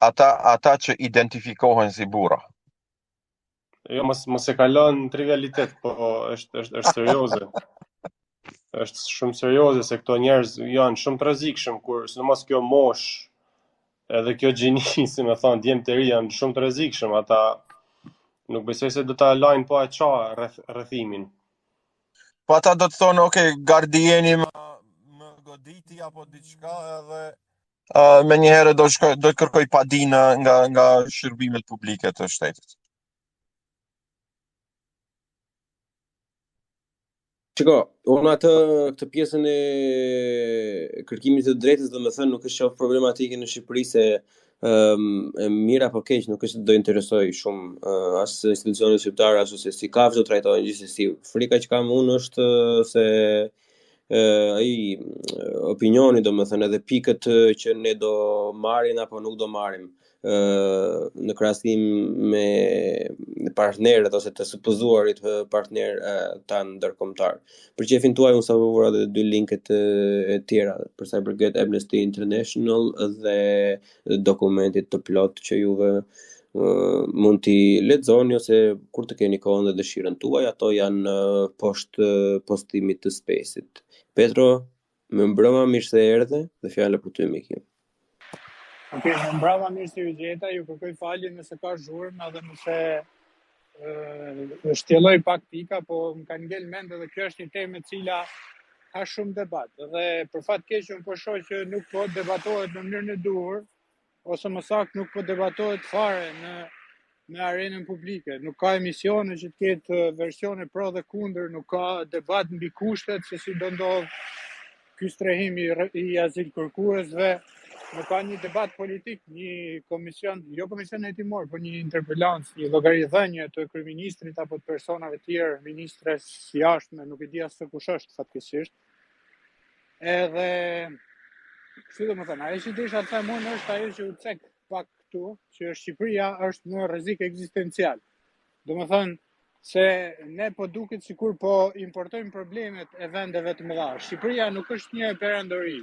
Ata që identifikohen si burra. Jo, mos e kalon në trivialitet, po është serioze. Është shumë serioze se këto njerëz janë shumë të rrezikshëm kur sidomos kjo mosh edhe kjo gjini, si më thon, djemt të ri janë shumë të rrezikshëm, ata nuk besoj se do ta lajnë po atë rrethimin. Po ata do të thonë, okay, gardieni më goditi apo diçka edhe me njëherë do të kërkoj padinë nga shërbimet publike të shtetit. Shiko, unë këtë pjesën e kërkimit të drejtës, domethënë nuk është shoh problematike në Shqipëri se e mirë apo keq nuk është do interesoj shumë as institucionet shqiptare as ose si kafshë do trajtohen gjithsesi. Frika që kam unë është se ai opinioni domethënë edhe pikët që ne do marrim apo nuk do marrim në krahasim me partnerët ose të supozuarit partnerë tanë ndërkombëtar. Për çefin tuaj unë sa vura edhe 2 linket e tjera për sa i përket Amnesty International dhe dokumentit të plot që juve mund t'i lexoni ose kur të keni kohën dhe dëshirën tuaj, ato janë poshtë postimit të Space-it. Petro, më mbrëma mirë se erdhe dhe fjala për ty mikim. Okej, më mbrava mirë se ju gjeta, ju kërkoj falje nëse ka zhurmë edhe nëse shtjelloj pak pika, po më ka ngel mend edhe kjo është një temë e cila ka shumë debat. Dhe për fat keq unë po shoh që nuk po debatohet në mënyrën e duhur, ose më saktë nuk po debatohet fare në arenën publike. Nuk ka emisione që të ketë versione pro dhe kundër, nuk ka debat mbi kushtet se si do ndodh ky strehim i azil kërkuesve. Nuk ka një debat politik, një komision, jo komision hetimor, por një interpelancë, një llogaridhënie të kryeministrit apo të personave të tjerë, ministres jashtme, nuk e di as se kush është fatkeqësisht. Edhe kështu domethënë, ajo që desha të them unë është ajo që u cek pak këtu, që Shqipëria është në rrezik ekzistencial. Domethënë se ne po duket sikur po importojmë problemet e vendeve të mëdha. Shqipëria nuk është një perandori,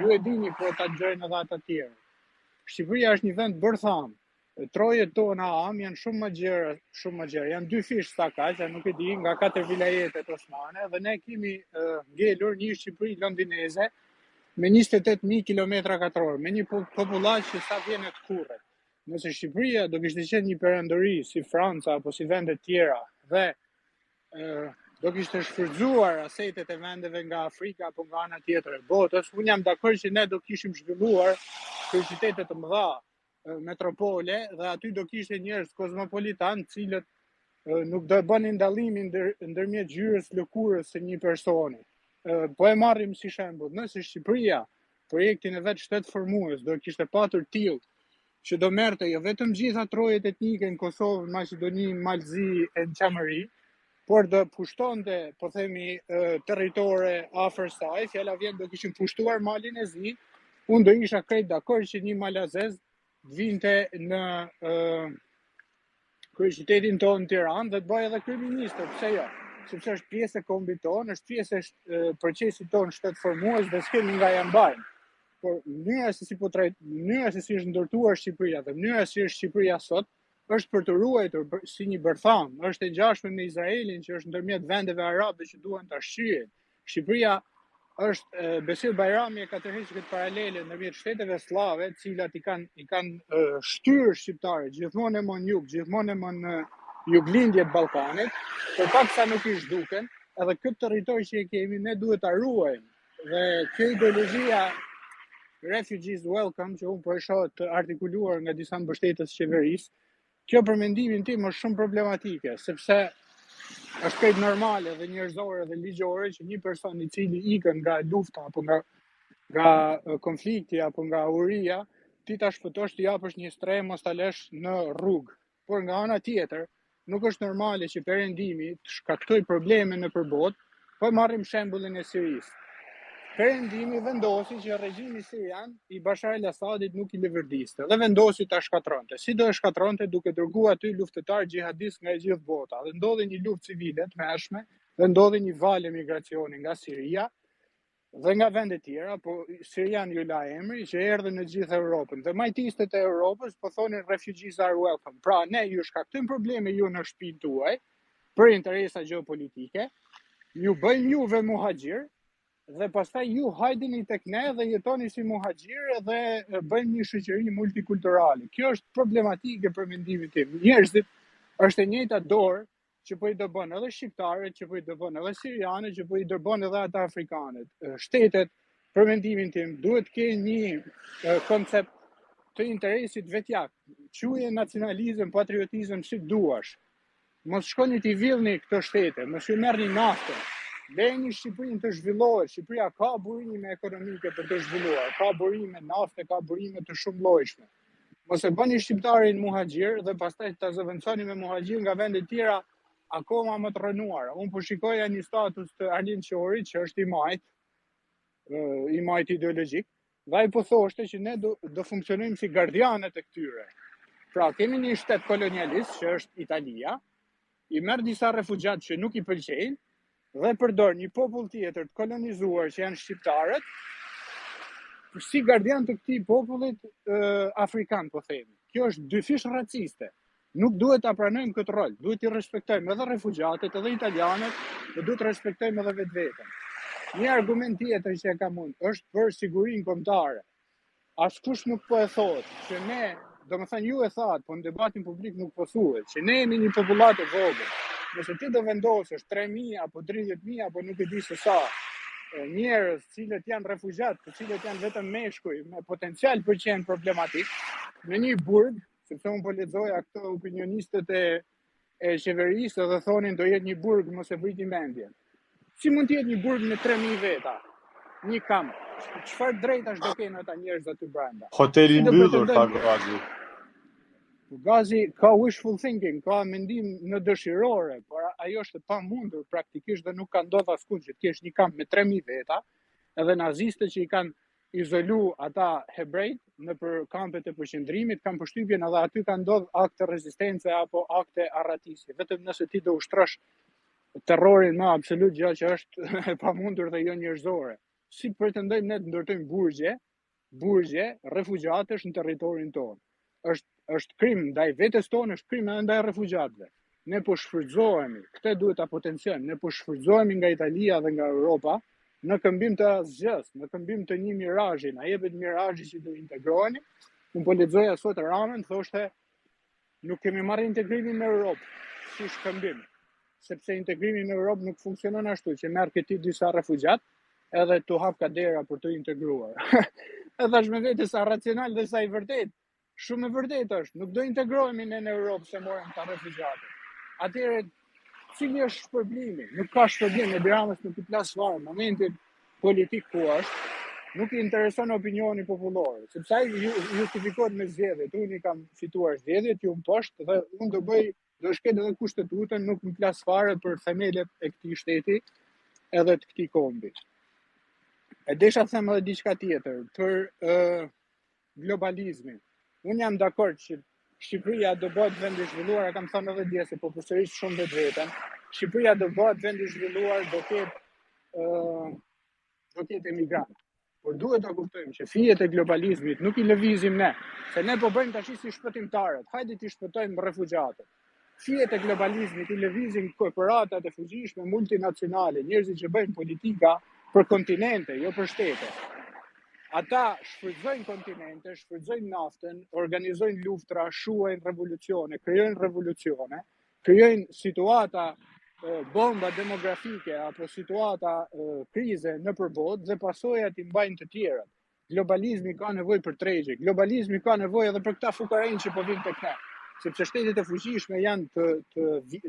ju e dini po ta dëgjojnë edhe ata të tjerë. Shqipëria është një vend bërtham. Trojet tona janë shumë më gjerë, janë 2 fish sa kaq, nuk e di, nga 4 vilajetet osmane dhe ne kemi ngelur një Shqipëri londineze me 28.000 km2, me një popullacion që sa vjen të kurrë. Nëse Shqipëria do kishte qenë një perandori si Franca apo si vende tjera dhe do kishte shfrytzuar asetet e vendeve nga Afrika apo nga ana tjetër e botës, unë jam dakord që ne do kishim zhvilluar qytete të mëdha, metropole, dhe aty do kishte njerëz kozmopolitan, cilët nuk do bënin dallimin ndërmjet gjyrës lëkurës së një personi. Po e marrim si shembull, nëse Shqipëria projektin e vet shtetformues do kishte patur tillë që do merrte jo vetëm gjitha trojet etnike në Kosovë, në Maqedoni, Malzi e në Qamëri, por do pushtonte, po themi, territore afër saj, fjala vjen do kishin pushtuar Malin e Zi, unë do isha krejt dakord që një malazez vinte në kryeqytetin tonë Tiranë dhe të bëjë edhe kryeministër, pse jo? Sepse është pjesë e kombit tonë, është pjesë e procesit tonë shtetformues dhe s'kemi nga ja mbajmë. Por mënyra se si është ndërtuar Shqipëria dhe mënyra si është Shqipëria sot është për të ruajtur si një bërtham, është e ngjashme me Izraelin që është ndërmjet vendeve arabe që duan ta shqyrojnë. Shqipëria është Besir Bajrami e ka tërhequr këtë paralele ndërmjet shteteve slave, të cilat i kanë shtyrë shqiptarët gjithmonë më në jug, gjithmonë më në juglindje të Ballkanit, por paksa nuk i zhduken, edhe këtë territor që e kemi ne duhet ta ruajmë. Dhe kjo ideologjia Refugees Welcome, që unë po e shoh të artikuluar nga disa mbështetës qeverisë, kjo për mendimin tim është shumë problematike, sepse është krejt normale dhe njerëzore dhe ligjore që një person i cili ikën nga lufta apo nga nga konflikti apo nga uria, ti ta shpëtosh të japësh një streh mos ta lësh në rrugë. Por nga ana tjetër, nuk është normale që perëndimi të shkaktoj probleme nëpër botë. Po marrim shembullin e Sirisë. Perëndimi vendosi që regjimi sirian i Bashar al-Assadit nuk i lëvërdiste dhe vendosi ta shkatronte. Si do e shkatronte? Duke dërguar aty luftëtar xhihadist nga e gjithë bota. Dhe ndodhi një luftë civile të mëshme, dhe ndodhi një valë migracioni nga Siria dhe nga vende tjera, po Sirian ju la emri që erdhën në gjithë Europën. Dhe majtistet e Europës po thonin refugees are welcome. Pra ne ju shkaktojmë probleme ju në shtëpinë tuaj për interesa gjeopolitike, ju bëjmë juve muhaxhir dhe pastaj ju hajdeni tek ne dhe jetoni si muhaxhir dhe bëjmë një shoqëri multikulturale. Kjo është problematike për mendimin tim. Njerëzit është e njëjta dorë që po i dëbon edhe shqiptarët, që po i dëbon edhe sirianët, që po i dëbon edhe ata afrikanët. Shtetet, për mendimin tim, duhet të kenë një koncept të interesit vetjak. Quaj nacionalizëm, patriotizëm si duash. Mos shkoni t'i villni këto shtete, mos ju merrni naftën. Lejni Shqipërinë të zhvillohet. Shqipëria ka burime ekonomike për të zhvilluar, ka burime nafte, ka burime të shumëllojshme. Mos e bëni shqiptarin muhaxhir dhe pastaj ta zëvendësoni me muhaxhir nga vende tjera akoma më të rënuara. Unë po shikoja një status të Arlind Qorit, që është i majt ideologjik, dhe ai po thoshte që ne do funksionojmë si gardianët e këtyre. Pra, kemi një shtet kolonialist që është Italia, i merr disa refugjat që nuk i pëlqejnë dhe përdor një popull tjetër të kolonizuar që janë shqiptarët si gardian të këtij popullit afrikan, po themi. Kjo është dyfish raciste. Nuk duhet ta pranojmë këtë rol. Duhet t'i respektojmë edhe refugjatët, edhe italianët, dhe duhet të respektojmë edhe vetveten. Një argument tjetër që e kam unë është për sigurinë kombëtare. Askush nuk po e thotë që ne, domethënë ju e thatë, po në debatin publik nuk po thuhet, që ne jemi një popullat e vogël. Nëse ti do vendosësh 3.000 apo 30.000 apo nuk e di se sa njerëz cilët janë refugjat, të cilët janë vetëm meshkuj me potencial për që janë problematik, në një burg, sepse unë po lexoja këto opinionistët e qeverisë dhe thonin do jetë një burg mos e vrit mendjen. Si mund të jetë një burg me 3.000 veta? Një kamp. Çfarë drejtash do kenë ata njerëz aty brenda? Hoteli i mbyllur, tha Gazi. Gazi ka wishful thinking, ka mendim në dëshirore, por ajo është e pamundur praktikisht dhe nuk ka ndodhur askund që të kesh një kamp me 3.000 veta, edhe nazistët që i kanë izolu ata hebrejt në për kampet e përqendrimit, kanë përshtypjen edhe aty ka ndodhur akte rezistence apo akte arratisje. Vetëm nëse ti do ushtrosh terrorin më absolut, gjë që është e pamundur dhe jo njerëzore. Si pretendojmë ne të ndërtojmë burgje refugjatësh në territorin tonë? Është krim ndaj vetes tonë, është krim edhe ndaj refugjatëve. Ne po shfrytëzohemi, këtë duhet ta potenciojmë, ne po shfrytëzohemi nga Italia dhe nga Europa në këmbim të asgjës, në këmbim të një mirazhi, na jepet mirazhi që do integroheni. Unë po lexoja sot Ramën, thoshte nuk kemi marrë integrimin në Europë, si shkëmbim, sepse integrimi në Europë nuk funksionon ashtu, që merr këti disa refugjat edhe tu hap kadera për të integruar. Edhe është me vete sa racional dhe sa i vërtet. Shumë e vërtet është, nuk do integrohemi ne në Europë se morëm ta refugjate. Atëherë, cili është shpërblimi? Nuk ka shpërblim, e Ramës nuk i plas fare, në momentin politik ku është, nuk i intereson opinioni popullor, sepse ai justifikohet me zgjedhjet. Unë i kam fituar zgjedhjet, ju më poshtë dhe unë do shkel edhe kushtetutën, nuk më plas fare për themelet e këtij shteti edhe të këtij kombi. E desha të them edhe diçka tjetër për globalizmin. Unë jam dakord që Shqipëria do bëhet vend i zhvilluar, kam thënë edhe dje se po përsëris shumë vetveten. Shqipëria do bëhet vend i zhvilluar, do ketë emigrant. Por duhet ta kuptojmë që fijet e globalizmit nuk i lëvizim ne, se ne po bëjmë tash si shpëtimtarët. Hajde ti shpëtojmë refugjatët. Fijet e globalizmit i lëvizin korporatat e fuqishme multinacionale, njerëzit që bëjnë politika për kontinente, jo për shtete. Ata shfrytëzojnë kontinente, shfrytëzojnë naftën, organizojnë luftra, shuajnë revolucione, krijojnë situata bomba demografike apo situata krize në përbot dhe pasojat i mbajnë të tjerët. Globalizmi ka nevojë për tregje, globalizmi ka nevojë edhe për këta fukarejnë që po vinë tek ne, sepse shtetet e fuqishme janë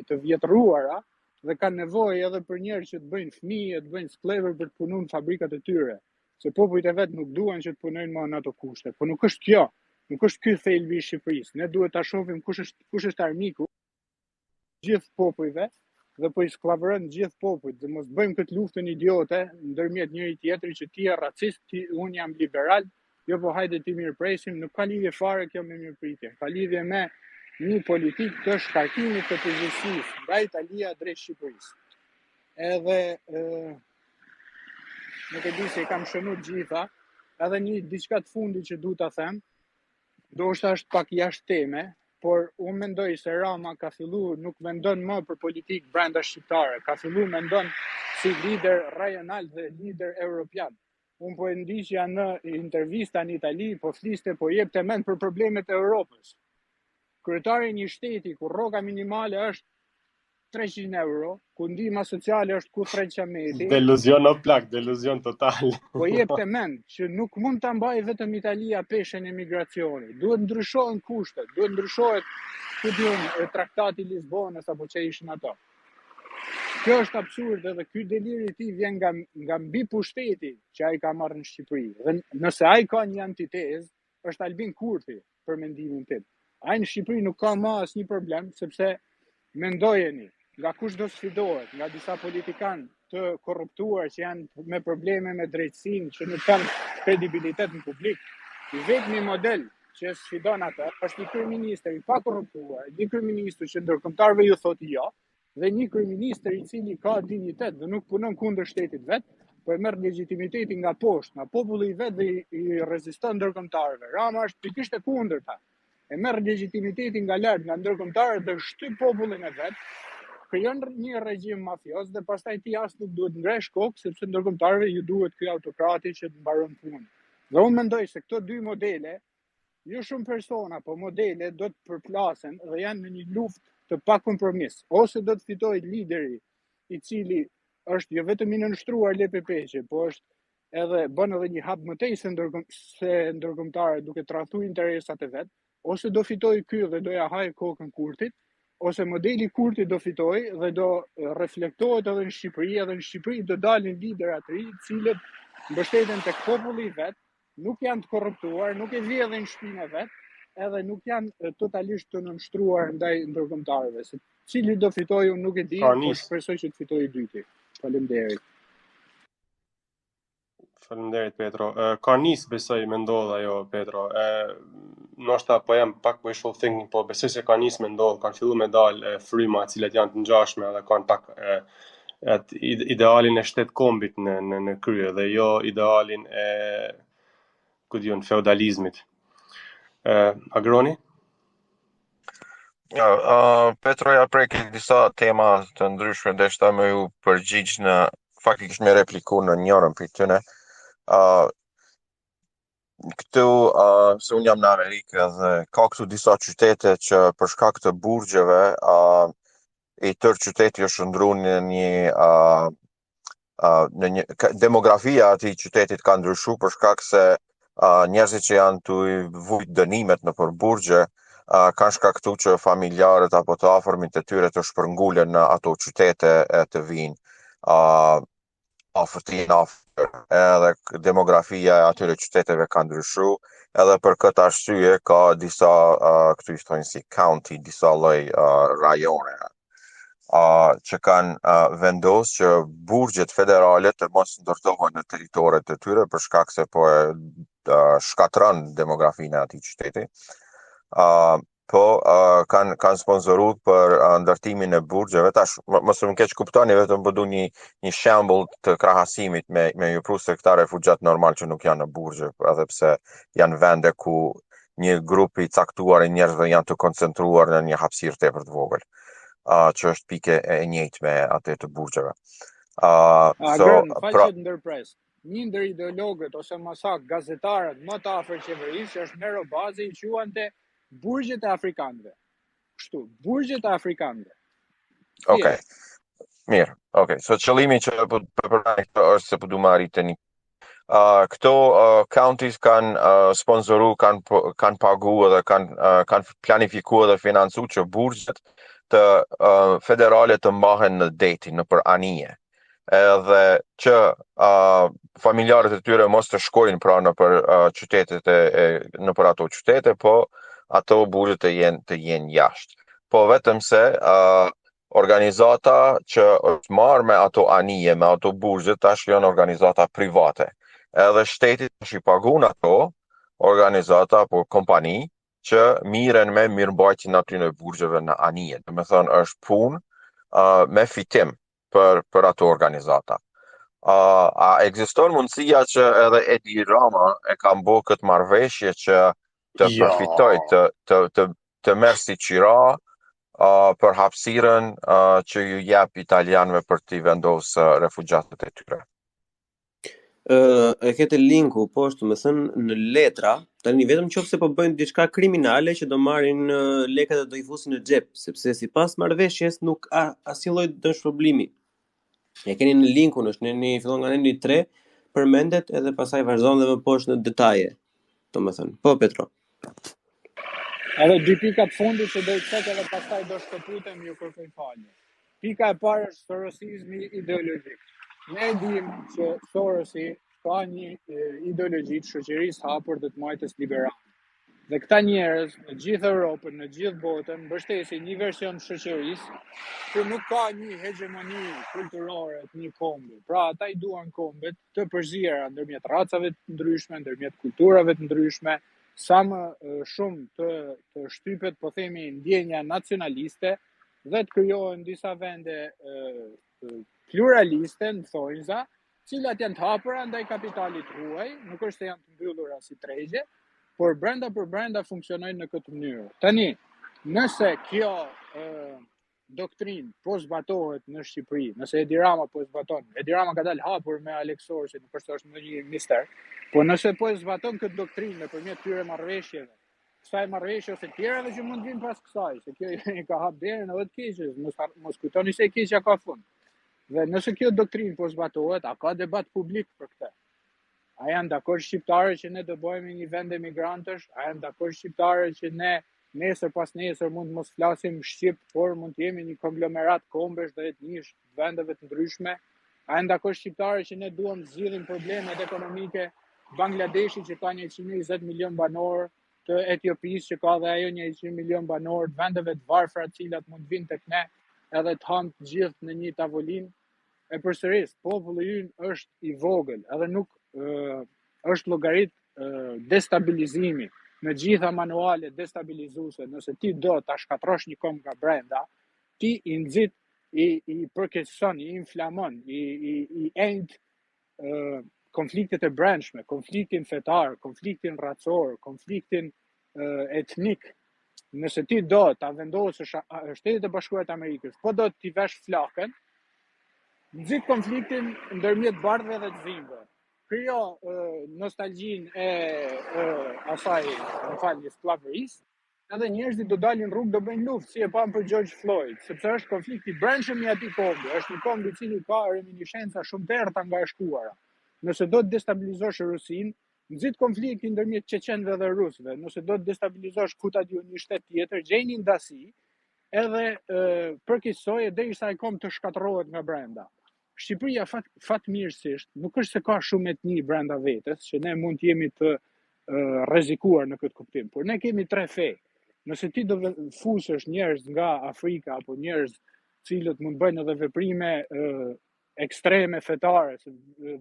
të vjetruara dhe kanë nevojë edhe për njerëz që të bëjnë fëmijë, të bëjnë sklever për të punuar në fabrikat e tyre. se popujt e vet nuk duan që të punojnë më në ato kushte. Po nuk është kjo, nuk është ky thelbi i Shqipërisë. Ne duhet ta shohim kush është armiku gjithë popujve dhe po i skllavëron gjithë popujt. Dhe mos bëjmë këtë luftën idiote ndërmjet njëri tjetrit që ti je racist, unë jam liberal, jo po hajde ti mirëpresim, nuk ka lidhje fare kjo me mirëpritje. Ka lidhje me një politikë të shkarkimit të përgjegjësisë nga Italia drejt Shqipërisë. Edhe nuk e di se i kam shënuar gjitha, edhe një diçka të fundit që du ta them, ndoshta është pak jashtë teme, por unë mendoj se Rama ka filluar nuk mendon më për politikë brenda shqiptare, ka filluar mendon si lider rajonal dhe lider europian. Unë po e ndiqja në intervista në Itali, po fliste, po jepte mend për problemet e Europës. Kryetari i një shteti ku rroga minimale është 300 euro, ku ndihma sociale është ku 300 meti. Deluzion o plak, deluzion total. Po jepte mend që nuk mund ta mbajë vetëm Italia peshën e migracionit. Duhet ndryshohen kushtet, duhet ndryshohet traktati i Lisbonës apo çfarë ishin ato. Kjo është absurd edhe ky delir i tij vjen nga mbi pushteti që ai ka marrë në Shqipëri. Dhe nëse ai ka një antitezë, është Albin Kurthi për mendimin tim. Ai në Shqipëri nuk ka më asnjë problem sepse mendojeni nga kush do sfidohet, nga disa politikanë të korruptuar që janë me probleme me drejtësinë, që nuk kanë kredibilitet në publik. I vetmi model që sfidon ata është një kryeministër i pa korruptuar, një kryeministër që ndërkombëtarëve ju thotë jo, dhe një kryeministër i cili ka dinjitet dhe nuk punon kundër shtetit vet, po e merr legitimitetin nga poshtë, nga populli i vet dhe i reziston ndërkombëtarëve. Rama është pikërisht e kundërta. E merr legitimitetin nga lart, nga ndërkombëtarët dhe shtyp popullin e vet, krijon një regjim mafios dhe pastaj ti as nuk duhet ngresh kokë sepse ndërkombëtarëve ju duhet ky autokrati që të mbaron punën. Dhe unë mendoj se këto dy modele, jo shumë persona, po modele do të përplasen dhe janë në një luftë të pa kompromis. Ose do të fitojë lideri i cili është jo vetëm i nënshtruar LPP-që, po është edhe bën edhe një hap më tej se ndërkombëtarët duke tradhtuar interesat e vet, ose do fitojë ky dhe do ja hajë kokën Kurtit, ose modeli Kurti do fitojë dhe do reflektohet edhe në Shqipëri, edhe në Shqipëri do dalin lidera të ri, të cilët mbështeten tek populli i vet, nuk janë të korruptuar, nuk e vjedhin shtëpinë e vet, edhe nuk janë totalisht të nënshtruar ndaj ndërkombëtarëve. Se cili do fitojë unë nuk e di, po shpresoj që të fitojë i dyti. Faleminderit. Faleminderit Petro. Ka nis besoj me ndodh ajo Petro. Ndoshta po jam pak wishful thinking, po besoj se ka nis me ndodh, kanë filluar me dal fryma të cilat janë të ngjashme dhe kanë pak idealin e shtetkombit në krye dhe jo idealin e feudalizmit. Agroni? Petro ja preki disa tema të ndryshme, ndeshta me ju përgjigj në faktikisht me repliku në njërën për tyne. Këtu, se unë jam në Amerikë dhe ka këtu disa qytete që për shkak të burgjeve, i tërë qyteti është ndru në një demografia ati qytetit ka ndryshu për shkak se njerëzit që janë të vujt dënimet në për burgje, kanë shkaktu që familjarët apo të afërmit të tyre të shpërngullen në ato qytete të vinë afërtin afër, edhe demografia e atyre qyteteve ka ndryshu, edhe për këtë arsye ka disa, këtu i thojnë si county, disa lloj rajone, që kanë vendos që burgjet federale të mos ndërtohen në teritoret të tyre për shkak se po e shkatron demografinë e atij qyteti. Po kanë sponsoruar për ndërtimin e burgjeve. Tash mos më keq kuptoni, vetëm po du një shembull të krahasimit me ju prus se këta refugjat normal që nuk janë në burgje, edhe pse janë vende ku një grup i caktuar i njerëzve janë të koncentruar në një hapësirë tepër të vogël, që është pike e njëjtë me atë të burgjeve. Faqe të ndërpres. Një ndër ideologët ose më saktë gazetarët më të afër qeverisë është Nero Bazi, i quante burgjet e afrikanëve. Kështu, burgjet e afrikanëve. Okej. Mirë. Okej. So qëllimi që po përmend është se po du marrë një këto counties kanë sponsoru, kanë pagu dhe kanë planifiku dhe financu që burgjet të federale të mbahen në deti, në për anije. edhe që familjarët e tyre mos të shkojnë pra në për qytetet në për ato qytete, po ato burgje të jenë jashtë. Po vetëm se organizata që është marrë me ato anije, me ato burgje, tash janë organizata private. Edhe shteti tash i pagun ato organizata apo kompani që miren me mirëmbajtjen aty në burgjeve në anije. Do të thonë është punë me fitim për ato organizata. A ekziston mundësia që edhe Edi Rama e ka bë këtë marrëveshje që të përfitoj, të merr si qira për hapësirën që ju jep italianëve për t'i vendosur refugjatët e tyre? E kete linku poshtë, më thënë në letra, tani vetëm qofse po bëjnë diçka kriminale që do marrin lekët dhe do i fusin në xhep, sepse sipas marrëveshjes nuk ka asnjë lloj dëms problemi. E keni në linkun, është në fillon nga në 3, përmendet edhe pastaj vazhdon dhe më poshtë në detaje. Domethënë, po Petro. Edhe 2 pikat fundit që do i cek edhe pastaj do shkëputem, ju kërkoj falje. Pika e parë është sorosizmi ideologjik. Ne dim që Sorosi ka një ideologji të shoqërisë hapur dhe të majtës liberale. Dhe këta njerëz në gjithë Europën, në gjithë botën, mbështesin një version të shoqërisë që nuk ka një hegemoni kulturore të një kombi. Pra ata i duan kombet të përzira ndërmjet racave të ndryshme, ndërmjet kulturave të ndryshme, sa më shumë të shtypet, po themi, ndjenja nacionaliste dhe të krijohen disa vende pluraliste në thonjza, cilat janë të hapura ndaj kapitalit huaj, nuk është se janë të mbyllura si tregje, por brenda për brenda funksionojnë në këtë mënyrë. Tani, nëse kjo doktrinë po zbatohet në Shqipëri, nëse Edi Rama po zbaton, Edi Rama ka dalë hapur me Alex Sorsi, nuk është ndonjë mister, po nëse po zbaton këtë doktrinë nëpërmjet këtyre marrëveshjeve, kësaj marrëveshje ose tjerave që mund vinë pas kësaj, se kjo i ka hap derën edhe të keqes, mos kujtoni se e keqja ka fund. Dhe nëse kjo doktrinë po zbatohet, a ka debat publik për këtë? A janë dakord shqiptarët që ne do bëhemi një vend emigrantësh? A janë dakord shqiptarët që ne nesër pas nesër mund mos flasim shqip, por mund të jemi një konglomerat kombesh dhe etnish të vendeve të ndryshme? A janë dakord shqiptarët që ne duam të zgjidhim problemet ekonomike Bangladeshit që ka 120 milion banor, të Etiopisë që ka dhe ajo 100 milion banor, të vendeve të varfra të cilat mund vinë tek ne edhe të hanë të gjithë në një tavolinë? E përsëris, populli ynë është i vogël, edhe nuk është llogarit destabilizimi në gjitha manualet destabilizuese. Nëse ti do ta shkatrosh një kom nga brenda, ti i nxit, i përkeqëson, i inflamon, i end konfliktet e brendshme, konfliktin fetar, konfliktin racor, konfliktin etnik. Nëse ti do ta vendosësh Shtetet e Bashkuara të Amerikës, po do t'i vesh flakën, nxit konfliktin ndërmjet bardhëve dhe të dhimbëve. Krijo nostalgjinë e asaj, më falni, skllavërisë, edhe njerëzit do dalin rrugë, do bëjnë luftë, si e pam për George Floyd, sepse është konflikti i brendshëm i atij kombi, është një komb i cili ka reminiscenca shumë të errta nga e shkuara. Nëse do të destabilizosh Rusinë, nxit konfliktin ndërmjet çeçenëve dhe rusëve. Nëse do të destabilizosh një shtet tjetër, gjej një ndasi edhe përkeqësoje derisa ai komb të shkatërrohet nga brenda. Shqipëria fatmirësisht nuk është se ka shumë etni brenda vetes, që ne mund të jemi të rrezikuar në këtë kuptim, por ne kemi 3 fe. Nëse ti do fusësh njerëz nga Afrika apo njerëz cilët mund bëjnë edhe veprime ekstreme fetare, se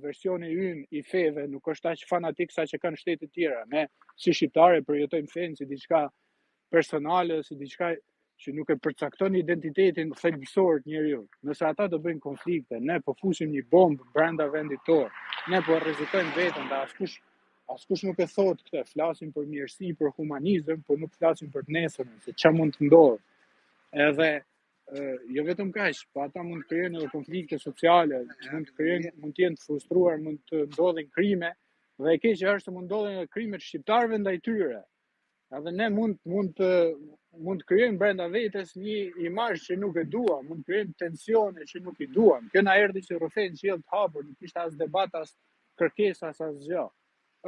versioni ynë i feve nuk është aq fanatik sa që kanë shtete tjera. Ne si shqiptarë përjetojmë fen si diçka personale, si diçka që nuk e përcakton identitetin thelbësor të njeriu. Nëse ata do bëjnë konflikte, ne po fusim një bombë brenda vendit tonë. Ne po rrezikojmë veten, dhe askush nuk e thot këtë. Flasim për mirësi, për humanizëm, por nuk flasim për të nesërmen, se ç'a mund të ndodhë. Edhe jo vetëm kaq, po ata mund të krijojnë edhe konflikte sociale, mund të jenë të frustruar, mund të ndodhin krime, dhe e keqja është se mund ndodhin edhe krime të shqiptarëve ndaj tyre. Edhe ne mund të krijojmë brenda vetes një imazh që nuk e duam, mund të krijojmë tensione që nuk i duam. Kjo na erdhi që rrëfen qiell të hapur, nuk ishte as debat, as kërkesë, as asgjë.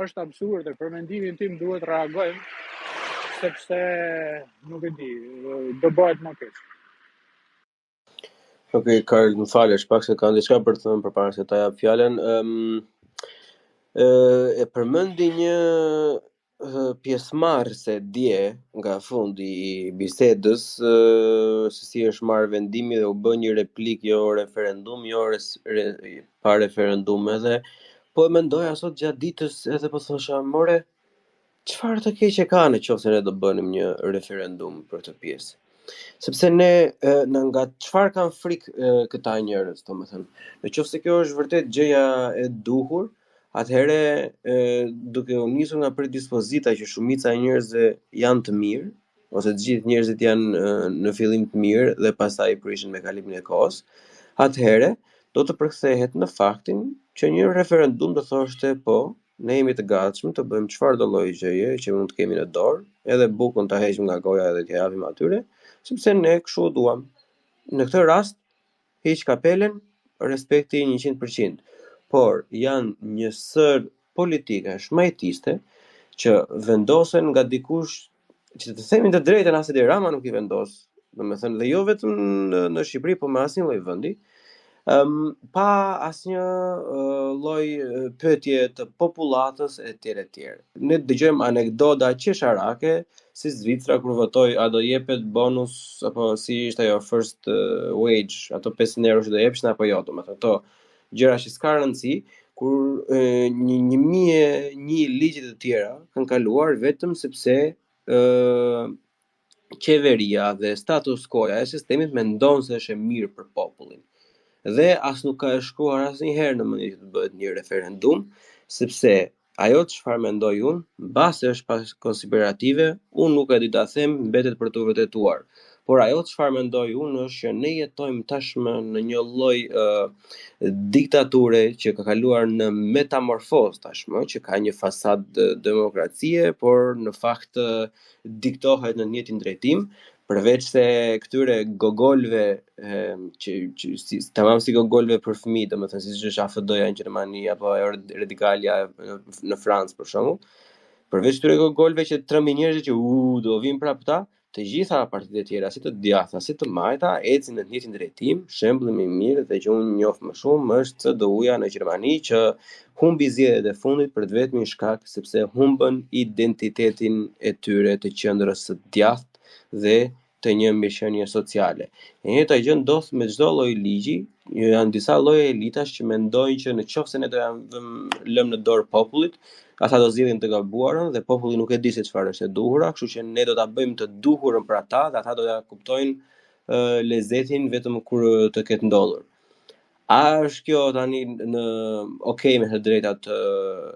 Është absurde, për mendimin tim duhet reagojmë, sepse nuk e di, do bëhet më keq. Okej, Karl, më falësh, pak se kanë diçka për të thënë përpara se ta jap fjalën. E përmendi një pjesëmarrëse dje nga fundi I bisedës, se si është marrë vendimi dhe u bë një replik jo referendum, pa referendum edhe po e mendoja sot gjatë ditës edhe po thosha, more, çfarë të keqe ka nëse ne do bënim një referendum për këtë pjesë? Sepse ne nga çfarë kanë frikë këta njerëz, domethënë. Nëse kjo është vërtet gjëja e duhur, atëherë duke u nisur nga predispozita që shumica e njerëzve janë të mirë, ose të gjithë njerëzit janë në fillim të mirë dhe pastaj prishin me kalimin e kohës, atëherë do të përkthehet në faktin që një referendum do thoshte po, ne jemi të gatshëm të bëjmë çfarë do lloj gjëje që mund të kemi në dorë, edhe bukën ta heqim nga goja dhe t'ja japim atyre, sepse ne kështu duam. Në këtë rast, hiq kapelen, respekti 100%. Por janë një sër politike shmajtiste që vendosen nga dikush që të themin të drejtën as Edi Rama nuk I vendos, domethënë dhe jo vetëm në Shqipëri, por me asnjë lloj vendi. Pa asnjë lloj pyetje të popullatës etj. Ne dëgjojmë anekdota qesharake si Zvicra kur votoi a do jepet bonus apo si ishte ajo first wage, ato 500 euro që do jepshin apo jo, domethënë ato gjëra që s'ka rëndësi, kur 1001 ligje të tjera kanë kaluar vetëm sepse qeveria dhe status quo-ja e sistemit mendon se është e mirë për popullin. Dhe as nuk ka shkuar asnjëherë në mendje që të bëhet një referendum, sepse ajo çfarë mendoj unë, mbase është pas konspirative, unë nuk e di ta them, mbetet për të vërtetuar. Por ajo çfarë mendoj unë është që ne jetojmë tashmë në një lloj diktature që ka kaluar në metamorfozë tashmë, që ka një fasadë demokracie, por në fakt diktohet në njëjtin drejtim. Përveç se këtyre gogolve që tamam si gogolve për fëmijë, domethënë siç është AFD-ja në Gjermani apo Radikalja në Francë për shembull, përveç këtyre gogolve që trembin njerëzit që do vinë prapë ta, të gjitha partitë e tjera, si të djathta, si të majta, ecin në të njëjtin drejtim. Shembulli më I mirë dhe që unë njoh më shumë është CDU-ja në Gjermani që humbi zgjedhjet e fundit për të vetmin shkak sepse humbën identitetin e tyre të qendrës së djathtë dhe të një mirëqenie sociale. E njëjta gjë ndodh me çdo lloj ligji, janë disa lloje elitash që mendojnë që nëse ne do ja lëmë në dorë popullit, ata do zgjidhin të gabuarën dhe populli nuk e di se çfarë është e duhura, kështu që ne do ta bëjmë të duhurën për ata dhe ata do ja kuptojnë lezetin vetëm kur të ketë ndodhur. A është kjo tani në okay me të drejtat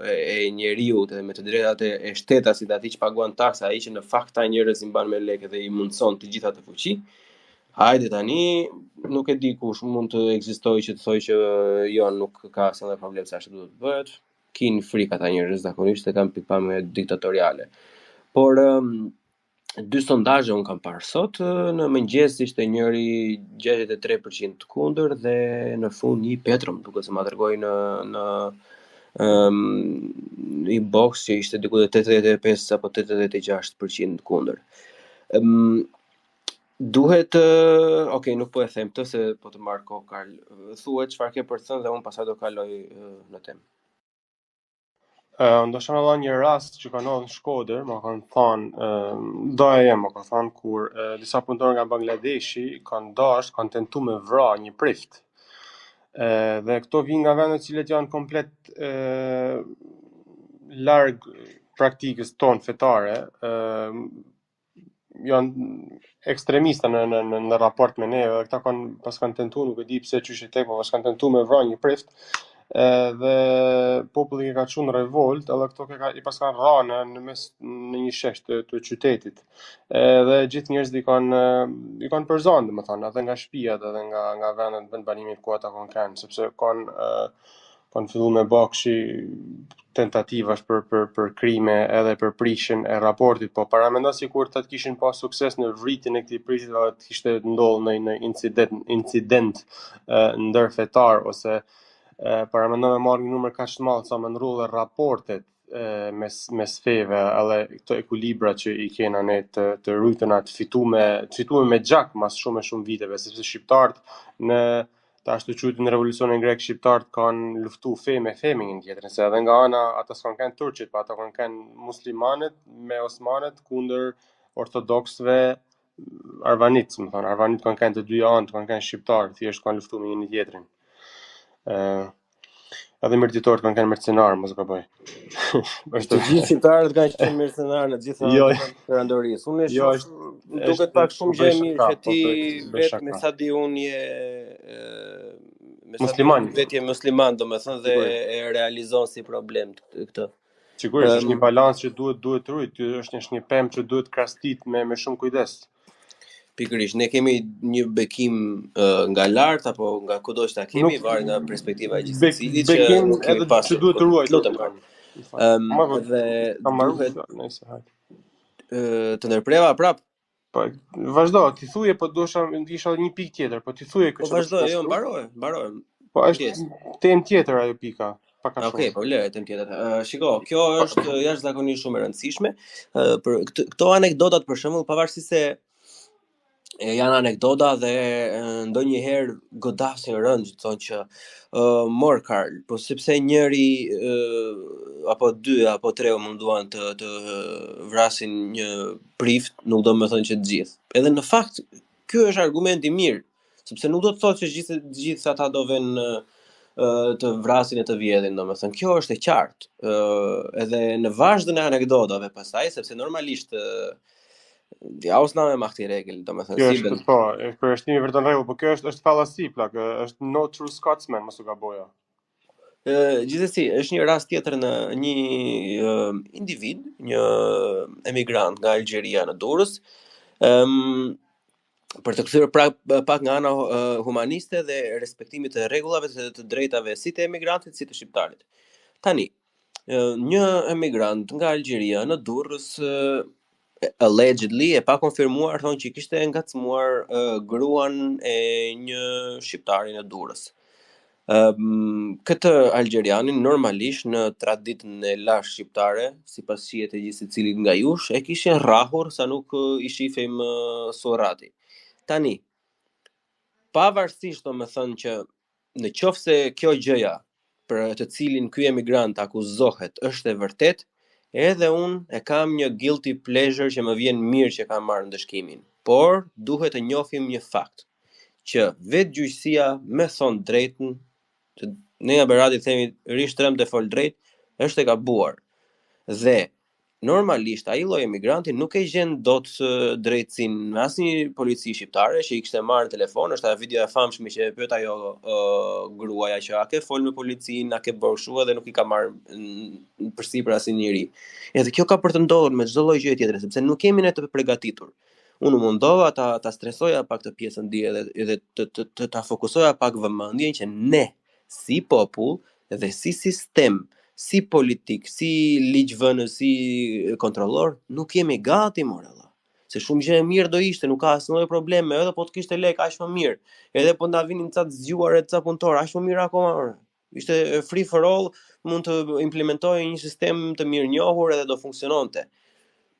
e njeriut dhe me të drejtat e shtetasit, atij që paguan taksa, ai që në fakt ta njerëz I mban me lekë dhe I mundson të gjitha të fuqi? Hajde tani, nuk e di kush mund të ekzistojë që të thojë që jo, nuk ka asnjë problem se ashtu duhet të bëhet. Kin frikë ata njerëz zakonisht e kanë pikpamje diktatoriale. Por dy sondazhe un kam parë sot, në mëngjes ishte njëri 63% kundër dhe në fund një Petrom, duket se ma dërgoi në inbox që ishte diku te 85 apo 86% kundër. Duhet okay, nuk po e them këtë se po të marr kohë Karl. Thuaj çfarë ke për të thënë dhe un pastaj do kaloj në temë. Ndoshta në një rast që ka ndodhur në Shkodër, më kanë thënë, doja jem, më kanë thënë kur disa punëtorë nga Bangladeshi kanë tentuar me vrarë një prift. Dhe këto vijnë nga vende të cilat janë komplet larg praktikës tonë fetare, janë ekstremista në raport me ne, dhe këta kanë tentuar, nuk e di pse çysh e tek, por kanë tentuar me vrarë një prift. Dhe populli ka çuar në revolt, edhe këto I paska rënë në një shesh të qytetit. Dhe gjithë njerëzit I kanë përzon, domethënë, edhe nga shtëpiat, edhe nga vendet vendbanimit ku ata kanë, sepse kanë filluar me bakshi tentativash për krime edhe për prishjen e raportit, po para mendo sikur të kishin pas sukses në rritjen e këtij prishit, edhe të kishte ndodhur në incident ndërfetar ose para mendoj me marrë një numër kaq të madh sa më ndrua raportet mes feve, edhe këto ekuilibra që i kena ne të rujtëna të fitume me gjak mas shumë viteve, sepse shqiptarët në ta ashtu quajtur në revolucionin grek shqiptarët kanë luftu fe me një tjetrin, se edhe nga ana ata s'kan kanë turqit, pa ata kanë muslimanët me osmanët kundër ortodoksëve arvanit, më thonë, arvanit kanë të dy anë, kanë shqiptarë, thjesht kanë luftu me një tjetrin. Edhe mirëditorët kanë mercenarë, mos e bëj. Të gjithë shqiptarët kanë qenë mercenarë në gjithë anët perandorisë. Unë e shoh, duket pak shumë gjë e mirë që ti vetë me sa di unë je musliman, vetë je musliman, domethënë dhe e realizon si problem këtë. Sigurisht është një balancë që duhet rrit, është një pemë që duhet krastit me shumë kujdes. Pikërisht, ne kemi një bekim nga lart apo nga kudo që ta kemi, varet nga perspektiva e gjithë secilit që nuk kemi pasur. Që duhet të ruajtur. Dhe duhet të ndërpreva prap. Po, vazhdo, ti thuje, po isha një pikë tjetër, po ti thuje Po vazhdo, jo, mbaroj. Po është temë tjetër ajo pika. Okej, po lere temë tjetër. Shiko, kjo është jashtëzakonisht shumë e rëndësishme. Për këto anekdotat për shembull, pavarësisht se janë anekdota dhe ndonjëherë godasin rënd, thonë që mor Karl, po sepse njëri apo dy apo tre u munduan të vrasin një prift, nuk do të thonë që të gjithë. Edhe në fakt ky është argument i mirë, sepse nuk do të thotë që gjithë ata do vënë të vrasin e të vjedhin, domethënë kjo është e qartë. Edhe në vazhdën e anekdotave pastaj, sepse normalisht ja osna me mahti regel, domethënë si ben. Po, përjashtimi vërtet rregull, po kjo është fallasi plak, është no true Scotsman, mos u gaboja. Gjithsesi, është një rast tjetër në një individ, një emigrant nga Algjeria në Durrës, për të kthyer pak nga ana humaniste dhe respektimit të rregullave të drejtave si të emigrantit si të shqiptarit. Tani, një emigrant nga Algjeria në Durrës allegedly e pa konfirmuar thonë që kishte ngacmuar gruan e një shqiptari në Durrës. Këtë algjerianin normalisht në traditën e lashtë shqiptare, sipas shihet e gjithë secilit nga jush, e kishin rrahur sa nuk i shifim surrati. Tani, pavarësisht domethënë që në qoftë se kjo gjëja për të cilin ky emigrant akuzohet është e vërtet, edhe unë e kam një guilty pleasure që më vjen mirë që kam marrë ndëshkimin. Por duhet të njohim një fakt, që vetë gjyqësia me thon drejtën, ne nga Berati themi rish trem të fol drejt, është e gabuar. Dhe normalisht ai lloj emigranti nuk e gjen dot drejtësinë në asnjë polici shqiptare që i kishte marrë në telefon, është ajo video e famshme që e pyet ajo gruaja që a ke fol me policinë, a ke bërë kështu edhe nuk i ka marrë përsipër asnjëri. Edhe kjo ka për të ndodhur me çdo lloj gjëje tjetër, sepse nuk kemi ne të përgatitur. Unë mundova ta stresoja pak të pjesën dje edhe të ta fokusoja pak vëmendjen që ne si popull dhe si sistem, si politik, si ligjvënës, si kontrollor, nuk jemi gati moralla. Se shumë gjë e mirë do ishte, nuk ka asnjë problem, edhe po të kishte lek aq më mirë. Edhe po na vinin ca zgjuar e ca punëtor, aq më mirë akoma. Ishte free for all, mund të implementojë një sistem të mirënjohur edhe do funksiononte.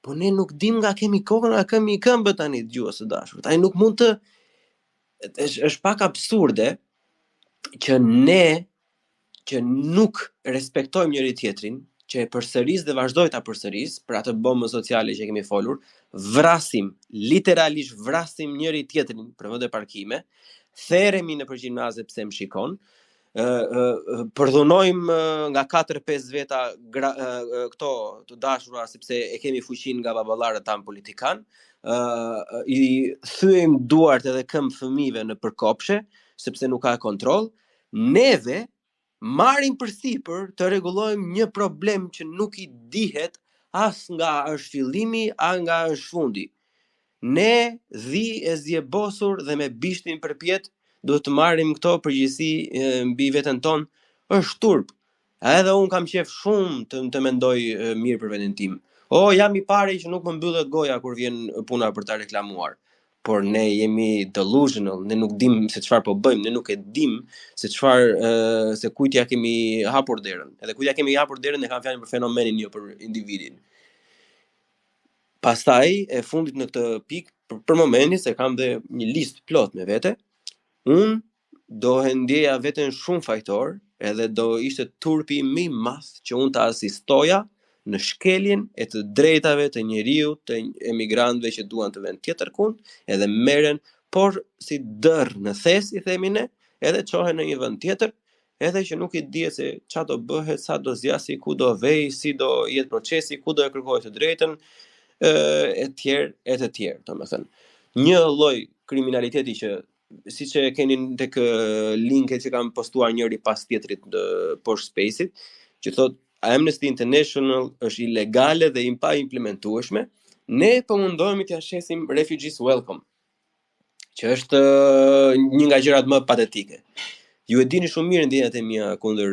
Po ne nuk dim nga kemi kokën, nga kemi këmbë tani dëgjues së dashur. Ai nuk mund të është pak absurde që ne që nuk respektojmë njëri tjetrin, që e përsëris dhe vazhdoj ta përsëris, për atë bombën sociale që kemi folur, literalisht vrasim njëri tjetrin për vende parkime, theremi në gjimnaze pse më shikon, përdhunojmë nga 4-5 veta këto të dashura sepse e kemi fuqinë nga baballarët tan politikan, i thyejmë duart edhe këmbë fëmijëve në përkopshe sepse nuk ka kontroll, neve marrim përsipër të rregullojmë një problem që nuk i dihet as nga është fillimi, as nga është fundi. Ne e zjebosur dhe me bishtin përpjet duhet të marrim këto përgjegjësi mbi veten tonë, është turp. Edhe un kam qef shumë të mendoj mirë për vendin tim. Jam i pari që nuk më mbyllet goja kur vjen puna për ta reklamuar. por ne jemi delusional, ne nuk dim se çfarë po bëjmë, ne nuk e dim se se kujt ja kemi hapur derën. Edhe kujt ja kemi hapur derën e kam fjalën për fenomenin, jo për individin. Pastaj e fundit në këtë pikë për momentin se kam dhe një listë plot me vete, unë do ndjeja veten shumë fajtor, edhe do ishte turpi më i madh që unë ta asistoja në shkeljen e të drejtave të njeriu, të emigrantëve që duan të vend tjetër kund, edhe merren por si dërr në thes i themi ne, edhe çohen në një vend tjetër, edhe që nuk i dihet se çfarë do bëhet, sa do zgjasi, ku do vej, si do jetë procesi, ku do e kërkojë të drejtën, e të tjerë, domethënë. Një lloj kriminaliteti që siç e keni tek linket që kam postuar njëri pas tjetrit poshtë Space-it, që thot Amnesty International është ilegale dhe pa implementueshme, ne po mundohemi t'ia shesim refugees welcome, që është një nga gjërat më patetike. Ju e dini shumë mirë ndjenjat e mia kundër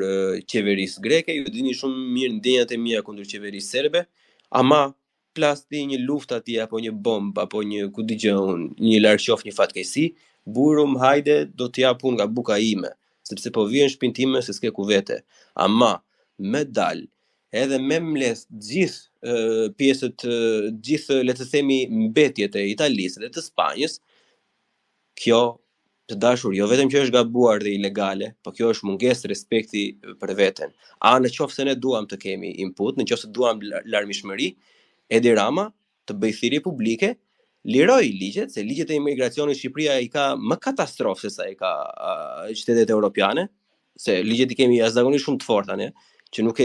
qeverisë greke, ju e dini shumë mirë ndjenjat e mia kundër qeverisë serbe, ama plasti një luftë atje apo një bombë apo një ku dëgjon, një largqof një fatkeqësi, burum hajde do të jap unë nga buka ime, sepse po vjen shtëpinë time se s'ke ku vete. Ama me dal edhe me mles gjithë pjesët, gjithë le të themi mbetjet e Italisë dhe të Spanjës, kjo të dashur, jo vetëm që është gabuar dhe ilegale, po kjo është mungesë respekti për veten. Në qoftë se ne duam të kemi input, në qoftë se duam larmishmëri, Edi Rama të bëj thirrje publike, liroj ligjet, se ligjet e imigracionit Shqipëria i ka më katastrofë se sa i ka qytetet europiane, se ligjet i kemi jashtëzakonisht shumë të forta ne, që nuk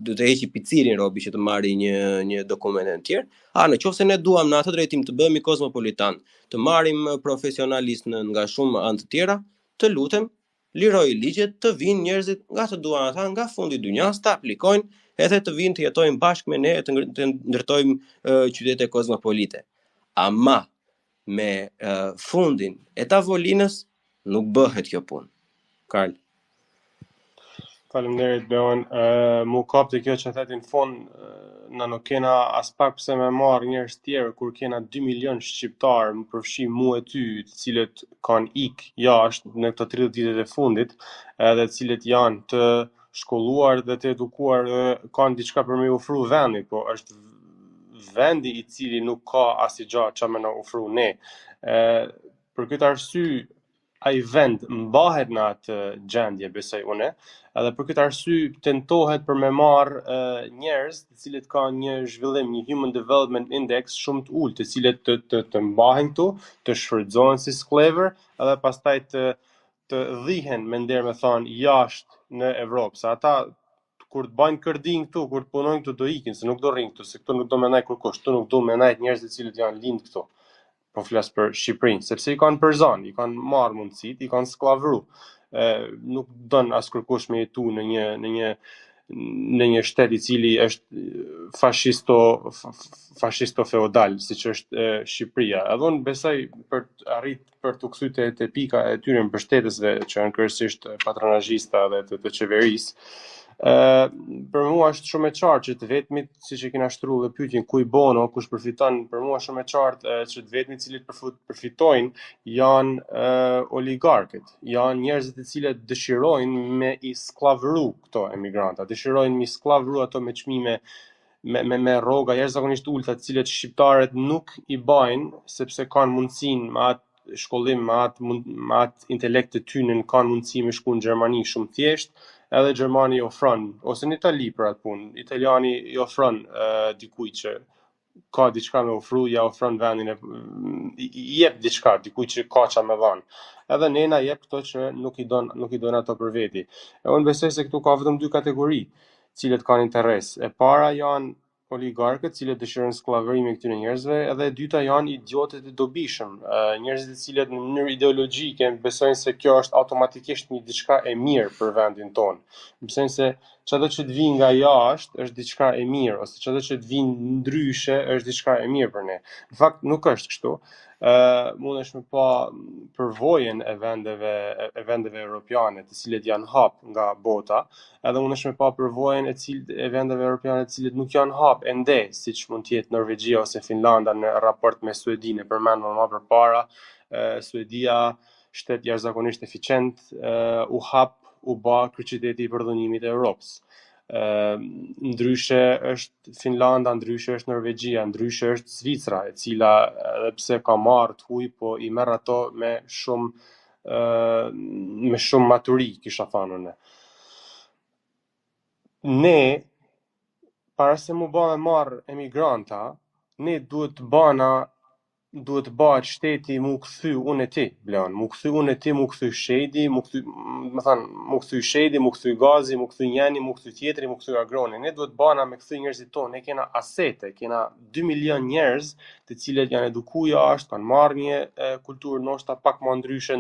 do të heqi picirin robi që të marri një dokument të tjerë. Në qoftë se ne duam në atë drejtim të bëhemi kozmopolitan, të marrim profesionalistë nga shumë anë të tjera, të lutem, liroj ligjet, të vinë njerëzit nga të duan ata, nga fundi i dunjas, të aplikojnë, edhe të vinë të jetojnë bashkë me ne, të ndërtojmë qytete kozmopolite. Ama me fundin e tavolinës nuk bëhet kjo punë. Karl. Faleminderit Beon. Mu kapte kjo që thetin fond, na nuk kena as pak pse me marrë njerëz tjerë kur kena 2 milion shqiptar, më përfshi mu e ty, të cilët kanë jashtë në këto 30 ditet e fundit, edhe të cilët janë të shkolluar dhe të edukuar dhe kanë diçka për me ofru vendit, po është vendi i cili nuk ka asgjë që më na ofru ne. Për këtë arsye ai vend mbahet në atë gjendje, besoj unë, edhe për këtë arsye tentohet për me marrë njerëz të cilët kanë një zhvillim, një Human Development Index shumë të ulët, të cilët të mbahen këtu, të shfrytëzohen si sklever, edhe pastaj të dhihen me nder me thonë jashtë në Evropë, se ata kur të bajnë kërdin këtu, kur të punojnë këtu do ikin, se nuk do rrinë këtu, se këtu nuk do me najt kërkosh, këtu nuk do me najt njerëz të cilët janë lindë këtu. Po flas për Shqipërinë, sepse i kanë përzan, i kanë marrë mundësit, i kanë sklavru. Nuk don as kërkosh me jetu në një shtet i cili është fashisto feudal, siç është Shqipëria. Edhe unë besoj për të kthyer te pika e tyre mbështetësve që janë kryesisht patronazhista dhe të qeverisë. Për mua është shumë e qartë që të vetmit, siç e kena shtruar dhe pyetjen ku i bono, kush përfiton, për mua është shumë e qartë që të vetmit të cilët përfitojnë janë oligarkët, janë njerëzit të cilët dëshirojnë me i sklavëru këto emigranta, dëshirojnë me i sklavëru ato me çmime me rroga jashtëzakonisht ulta, të cilët shqiptarët nuk i bajnë sepse kanë mundësinë me atë shkollim, me atë intelekt të tyre, kanë mundësi me shku në Gjermani shumë thjesht. Edhe Gjermani ofron, ose në Itali për atë punë, Italiani i ofron dikujt që ka diçka me ofru, ja ofron vendin i jep diçka dikujt që ka ça me dhënë. Edhe nena jep këto që nuk i don ato për veti. Unë besoj se këtu ka vetëm 2 kategori, cilët kanë interes. E para janë oligarkët, cilët dëshirojnë sklavërimin e këtyre njerëzve, edhe e dyta janë idiotët e dobishëm, njerëzit të cilët në mënyrë ideologjike besojnë se kjo është automatikisht një diçka e mirë për vendin tonë. Besojnë se çdo që të vinë nga jashtë është diçka e mirë, ose çdo që të vinë ndryshe është diçka e mirë për ne. Në fakt nuk është kështu. mundesh me pa përvojën e vendeve europiane, të cilët janë hap nga bota, edhe mundesh me pa përvojën e vendeve europiane të cilët nuk janë hap ende, siç mund të jetë Norvegjia ose Finlanda në raport me Suedinë, përmendëm më përpara, Suedia, shtet jashtëzakonisht eficient, u bë kryeqyteti i përdhunimit të Europës. Ndryshe është Finlanda, ndryshe është Norvegjia, ndryshe është Zvicra, e cila edhe pse ka marrë të huj, po i merr ato me shumë maturi, kisha thënë unë. Ne, para se mu bë me marrë emigranta, ne duhet bëhet shteti mu kthy unë e ti, Bleon, mu kthy unë e ti, mu kthy shedi, mu kthy gazi, mu kthy njeni, mu kthy tjetri, mu kthy agroni. Ne duhet bana me kthy njerëzit tonë, ne kena asete, kena 2 milion njerëz të cilët janë edukuar jashtë, kanë marrë një kulturë ndoshta pak më ndryshe,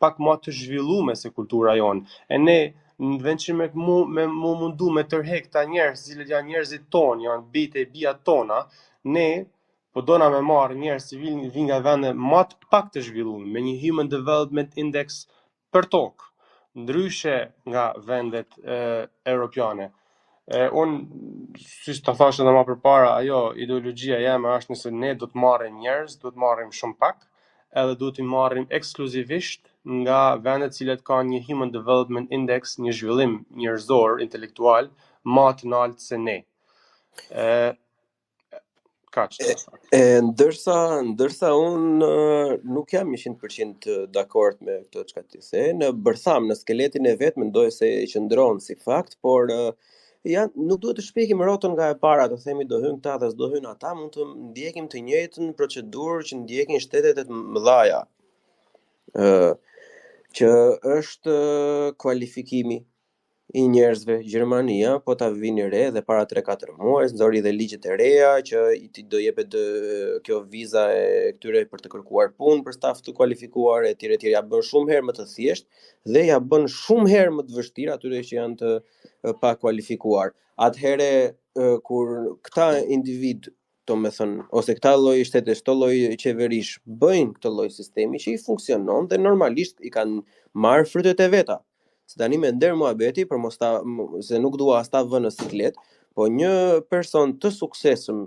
pak më të zhvilluar se kultura jonë. E ne në vend që me mundu me tërhek ta njerëz, cilët janë njerëzit tonë, janë bijtë e bijat tona, ne po dona me marrë njerëz që vinë nga vende më të pak të zhvilluar, me një Human Development Index për tokë, ndryshe nga vendet europiane. Unë, si të thashë edhe më përpara, ajo ideologjia jeme është nëse ne do të marrim njerëz, do të marrim shumë pak, edhe do të marrim ekskluzivisht nga vendet cilat kanë një Human Development Index, një zhvillim njerëzor, intelektual, më të lartë se ne. Ndërsa unë nuk jam 100% dakord me këtë çka ti the. Në bërtham, në skeletin e vet mendoj se qëndron si fakt, por nuk duhet të shpekim rrotën nga e para, të themi do hyn këta dhe s'do hyn ata, mund të ndjekim të njëjtën procedurë që ndjekin shtetet e mëdhaja. Që është kualifikimi i njerëzve. Gjermania po ta vini re dhe para 3-4 muaj nxori dhe ligjet e reja që i do jepet kjo viza e këtyre për të kërkuar punë për staf të kualifikuar etj etj, ja bën shumë herë më të thjeshtë dhe ja bën shumë herë më të vështirë atyre që janë të pa kualifikuar. Atëherë kur këta individ, ose këta lloj shtetesh, këto lloj qeverish bëjnë këtë lloj sistemi që i funksionon dhe normalisht i kanë marrë frytet e veta. Se tani me nder muhabeti, për se nuk dua as ta vë në siklet, po një person të suksesshëm,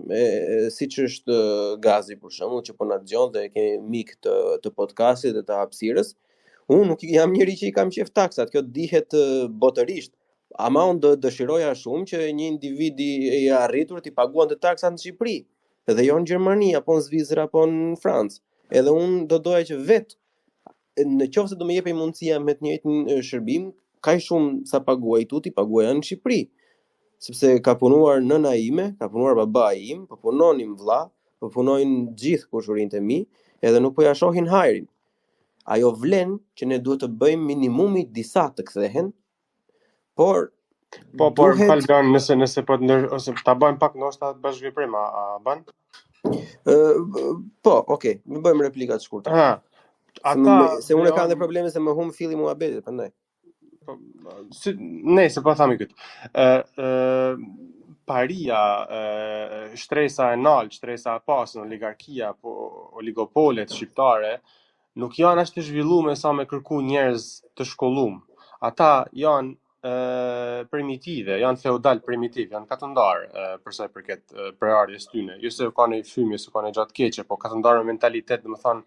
siç është Gazi për shembull, që po na dëgjon dhe kemi mik të podcastit dhe të hapësirës, unë nuk jam njëri që i kam qef taksat, kjo dihet botërisht. Ama unë dëshiroja shumë që një individ i arritur t'i paguan të taksat në Shqipëri, edhe jo në Gjermani, apo në Zvicër, apo në Francë. Edhe unë doja që vetë në qoftë se do më jepej mundësia me të njëjtin shërbim, kaq shumë sa paguaj tuti, paguaja në Shqipëri. Sepse ka punuar nëna ime, ka punuar babai im, po punonin vlla, po punojnë gjithë kushurinë e mi, edhe nuk po ja shohin hajrin. Ajo vlen që ne duhet të bëjmë minimumi disa të kthehen, por falgan nëse po ose ta bëjmë pak ndoshta bashkëveprim, a bën? Po, okay, më bëjmë replika të shkurtra. Se unë kam dhe probleme se më humb filli muhabetit, prandaj. Se po thami këtë. Paria, shtresa e naltë, shtresa e pasën, oligarkia, oligopolet shqiptare, nuk janë as të zhvilluar sa me kërku njerëz të shkolluar. Ata janë primitive, janë feudal primitiv, janë katëndar për sa i përket prerjes tyne. Jo se ka një fymje, se ka një gjatë keqe, po katëndar me mentalitet, domethënë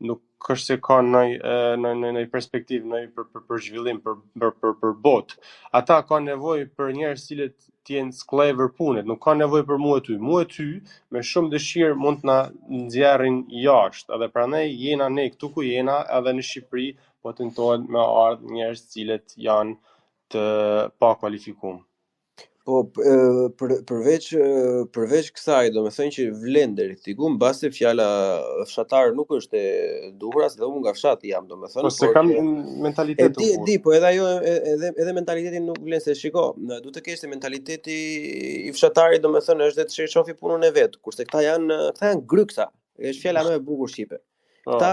nuk është se ka në perspektivë për zhvillim, për botë. Ata kanë nevojë për njerëz cilët të jenë sklever punët, nuk kanë nevojë për mua e ty, me shumë dëshirë mund të na nxjerrin jashtë, edhe prandaj jena ne këtu ku jena, edhe në Shqipëri po tentohen me ardh njerëz cilët janë të pa kualifikuar. Po përveç kësaj, domethënë që vlen deri këtu, mbase fjala fshatar nuk është e duhur, as dhe unë nga fshati jam, domethënë. Po se kam mentalitet të di, po edhe ajo edhe mentaliteti nuk vlen, se shiko, duhet të kesh se mentaliteti i fshatarit domethënë është të shofi punën e vet, kurse këta janë gryksa. Është fjala më e bukur shqipe. Këta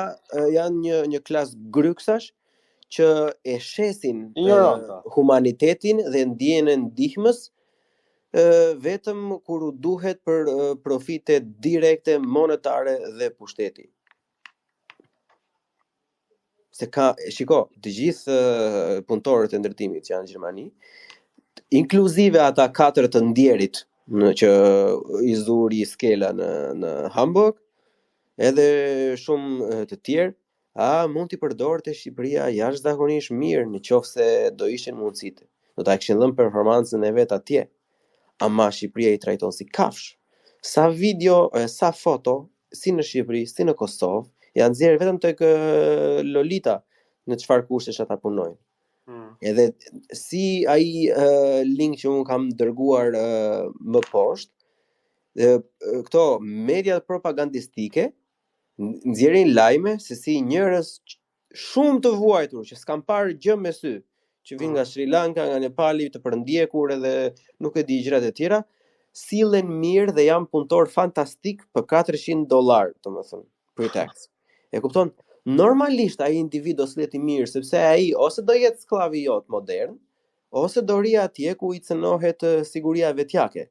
janë një klasë gryksash që e shesin humanitetin dhe ndjenën e ndihmës vetëm kur u duhet për profite direkte monetare dhe pushteti. Se shiko, të gjithë punëtorët e ndërtimit që janë në Gjermani, inkluzive ata 4 të ndjerit që i zuri skela në Hamburg, edhe shumë të tjerë, mund t'i përdorte Shqipëria jashtëzakonisht mirë nëse do ishin mundësitë. Do ta kishin dhënë performancën e vet atje. Ama Shqipëria i trajton si kafsh. Sa video, sa foto, si në Shqipëri, si në Kosovë, janë nxjerrë vetëm tek Lolita në çfarë kushtesh ata punojnë. Edhe si ai link që unë kam dërguar më poshtë, këto mediat propagandistike nxjerrin lajme se si njerëz shumë të vuajtur që s'kan parë gjë me sy, që vinë nga Sri Lanka, nga Nepali, të përndjekur edhe nuk e di gjërat e tjera, sillen mirë dhe janë punëtor fantastik për $400, domethënë, pre-tax. E kupton? Normalisht ai individ do slet i mirë sepse ai ose do jetë sklav i jot modern, ose do ri atje ku i cënohet siguria vetjake.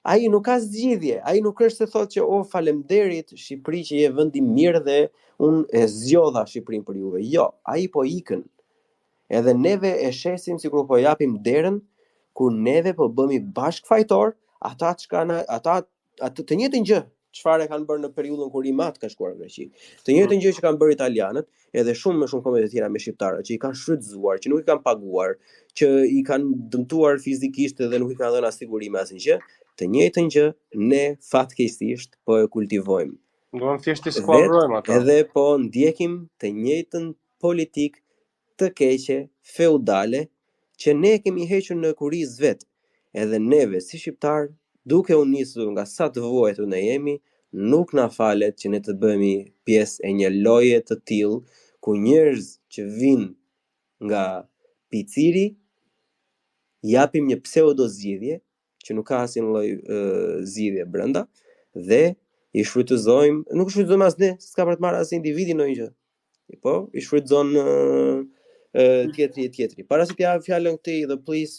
Ai nuk ka zgjidhje, ai nuk është se thotë që faleminderit Shqipëri që je vend i mirë dhe unë e zgjodha Shqipërinë për juve. Jo, ai po ikën. Edhe neve e shesim sikur po japim derën, kur neve po bëmi bashkëfajtor, ata të njëjtën gjë çfarë kanë bërë në periudhën kur Imat ka shkuar në Greqi. Të njëjtën gjë që kanë bërë italianët, edhe shumë më shumë kombë të tjera me shqiptarët, që i kanë shfrytzuar, që nuk i kanë paguar, që i kanë dëmtuar fizikisht dhe nuk i kanë dhënë sigurime asnjë. Të njëjtën gjë ne fatkeqësisht po e kultivojmë. Do të thjesht të skuadrojmë ata. Edhe po ndjekim të njëjtën politikë të keqe, feudale, që ne kemi hequr në kuriz vet. Edhe neve si shqiptar, duke u nisur nga sa të vuajtur ne jemi, nuk na falet që ne të bëhemi pjesë e një loje të tillë ku njerëz që vinë nga piciri japim një pseudo zgjidhje që nuk ka asnjë lloj zgjidhje brenda dhe i shfrytëzojmë, nuk shfrytëzojmë as ne, s'ka për të marrë as individi ndonjë gjë. Po, i shfrytëzon tjetri. Para se të jap fjalën këtij The Police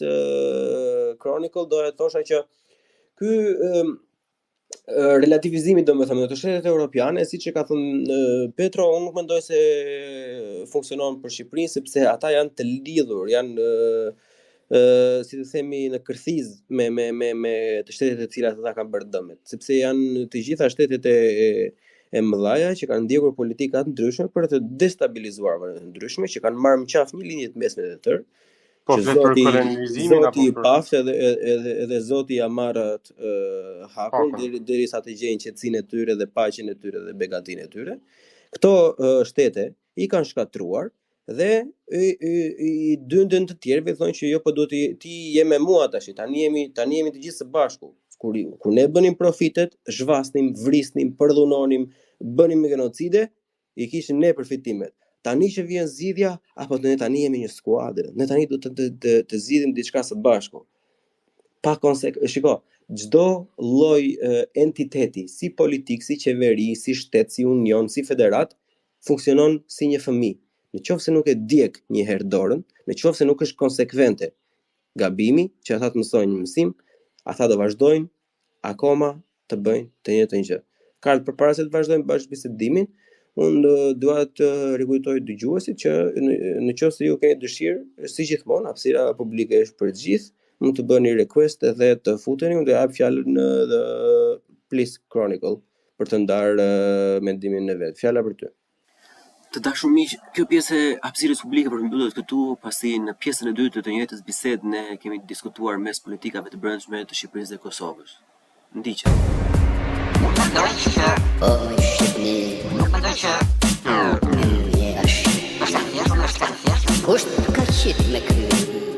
Chronicle, doja të thosha që ky relativizimi domethënë në të shtetet europiane, siç e ka thënë Petro, unë nuk mendoj se funksionon për Shqipërinë sepse ata janë të lidhur, janë si të themi në kërthiz me të shtetet e cilat ata kanë bërë dëmet, sepse janë të gjitha shtetet e mëdhaja që kanë ndjekur politika të ndryshme për të destabilizuar vende të ndryshme, që kanë marrë në qafë një linje të mesme të tërë. Po Zoti i paft edhe Zoti ja marrët hakun derisa të gjejnë qetësinë e tyre dhe paqen e tyre dhe begatinë e tyre. Këto shtete i kanë shkatruar dhe i dyndën të tjerëve thonë që jo, po duhet ti je me mua tash, tani jemi të gjithë së bashku. Kur ne bënim profitet, zhvasnim, vrisnim, përdhunonim, bënim genocide, i kishin ne përfitimet. Tani që vjen zgjidhja, apo ne tani jemi një skuadër, ne tani do të zgjidhim diçka së bashku. Shiko, çdo lloj entiteti, si politik, si qeveri, si shtet, si union, si federat, funksionon si një fëmijë. Nëse nuk e djeg një herë dorën, nëse nuk është konsekvente gabimi që ata të mësojnë një mësim, ata do vazhdojnë akoma të bëjnë të njëjtën gjë. Përpara se të vazhdojmë bashkëbisedimin, unë dua të rikujtoj dëgjuesit që nëse ju keni dëshirë, si gjithmonë, hapësira publike është për të gjithë, mund të bëni request edhe të futeni, unë do jap fjalën në The Police Chronicle për të ndarë mendimin e vet. Fjala për ty. Të dashur miq, kjo pjesë e hapësirës publike përmbyllet këtu, pasi në pjesën e dytë të njëjtës bisedë ne kemi diskutuar mes politikave të brendshme të Shqipërisë dhe Kosovës. Ndiqet. Nuk mendoj që kush ka qit me krye.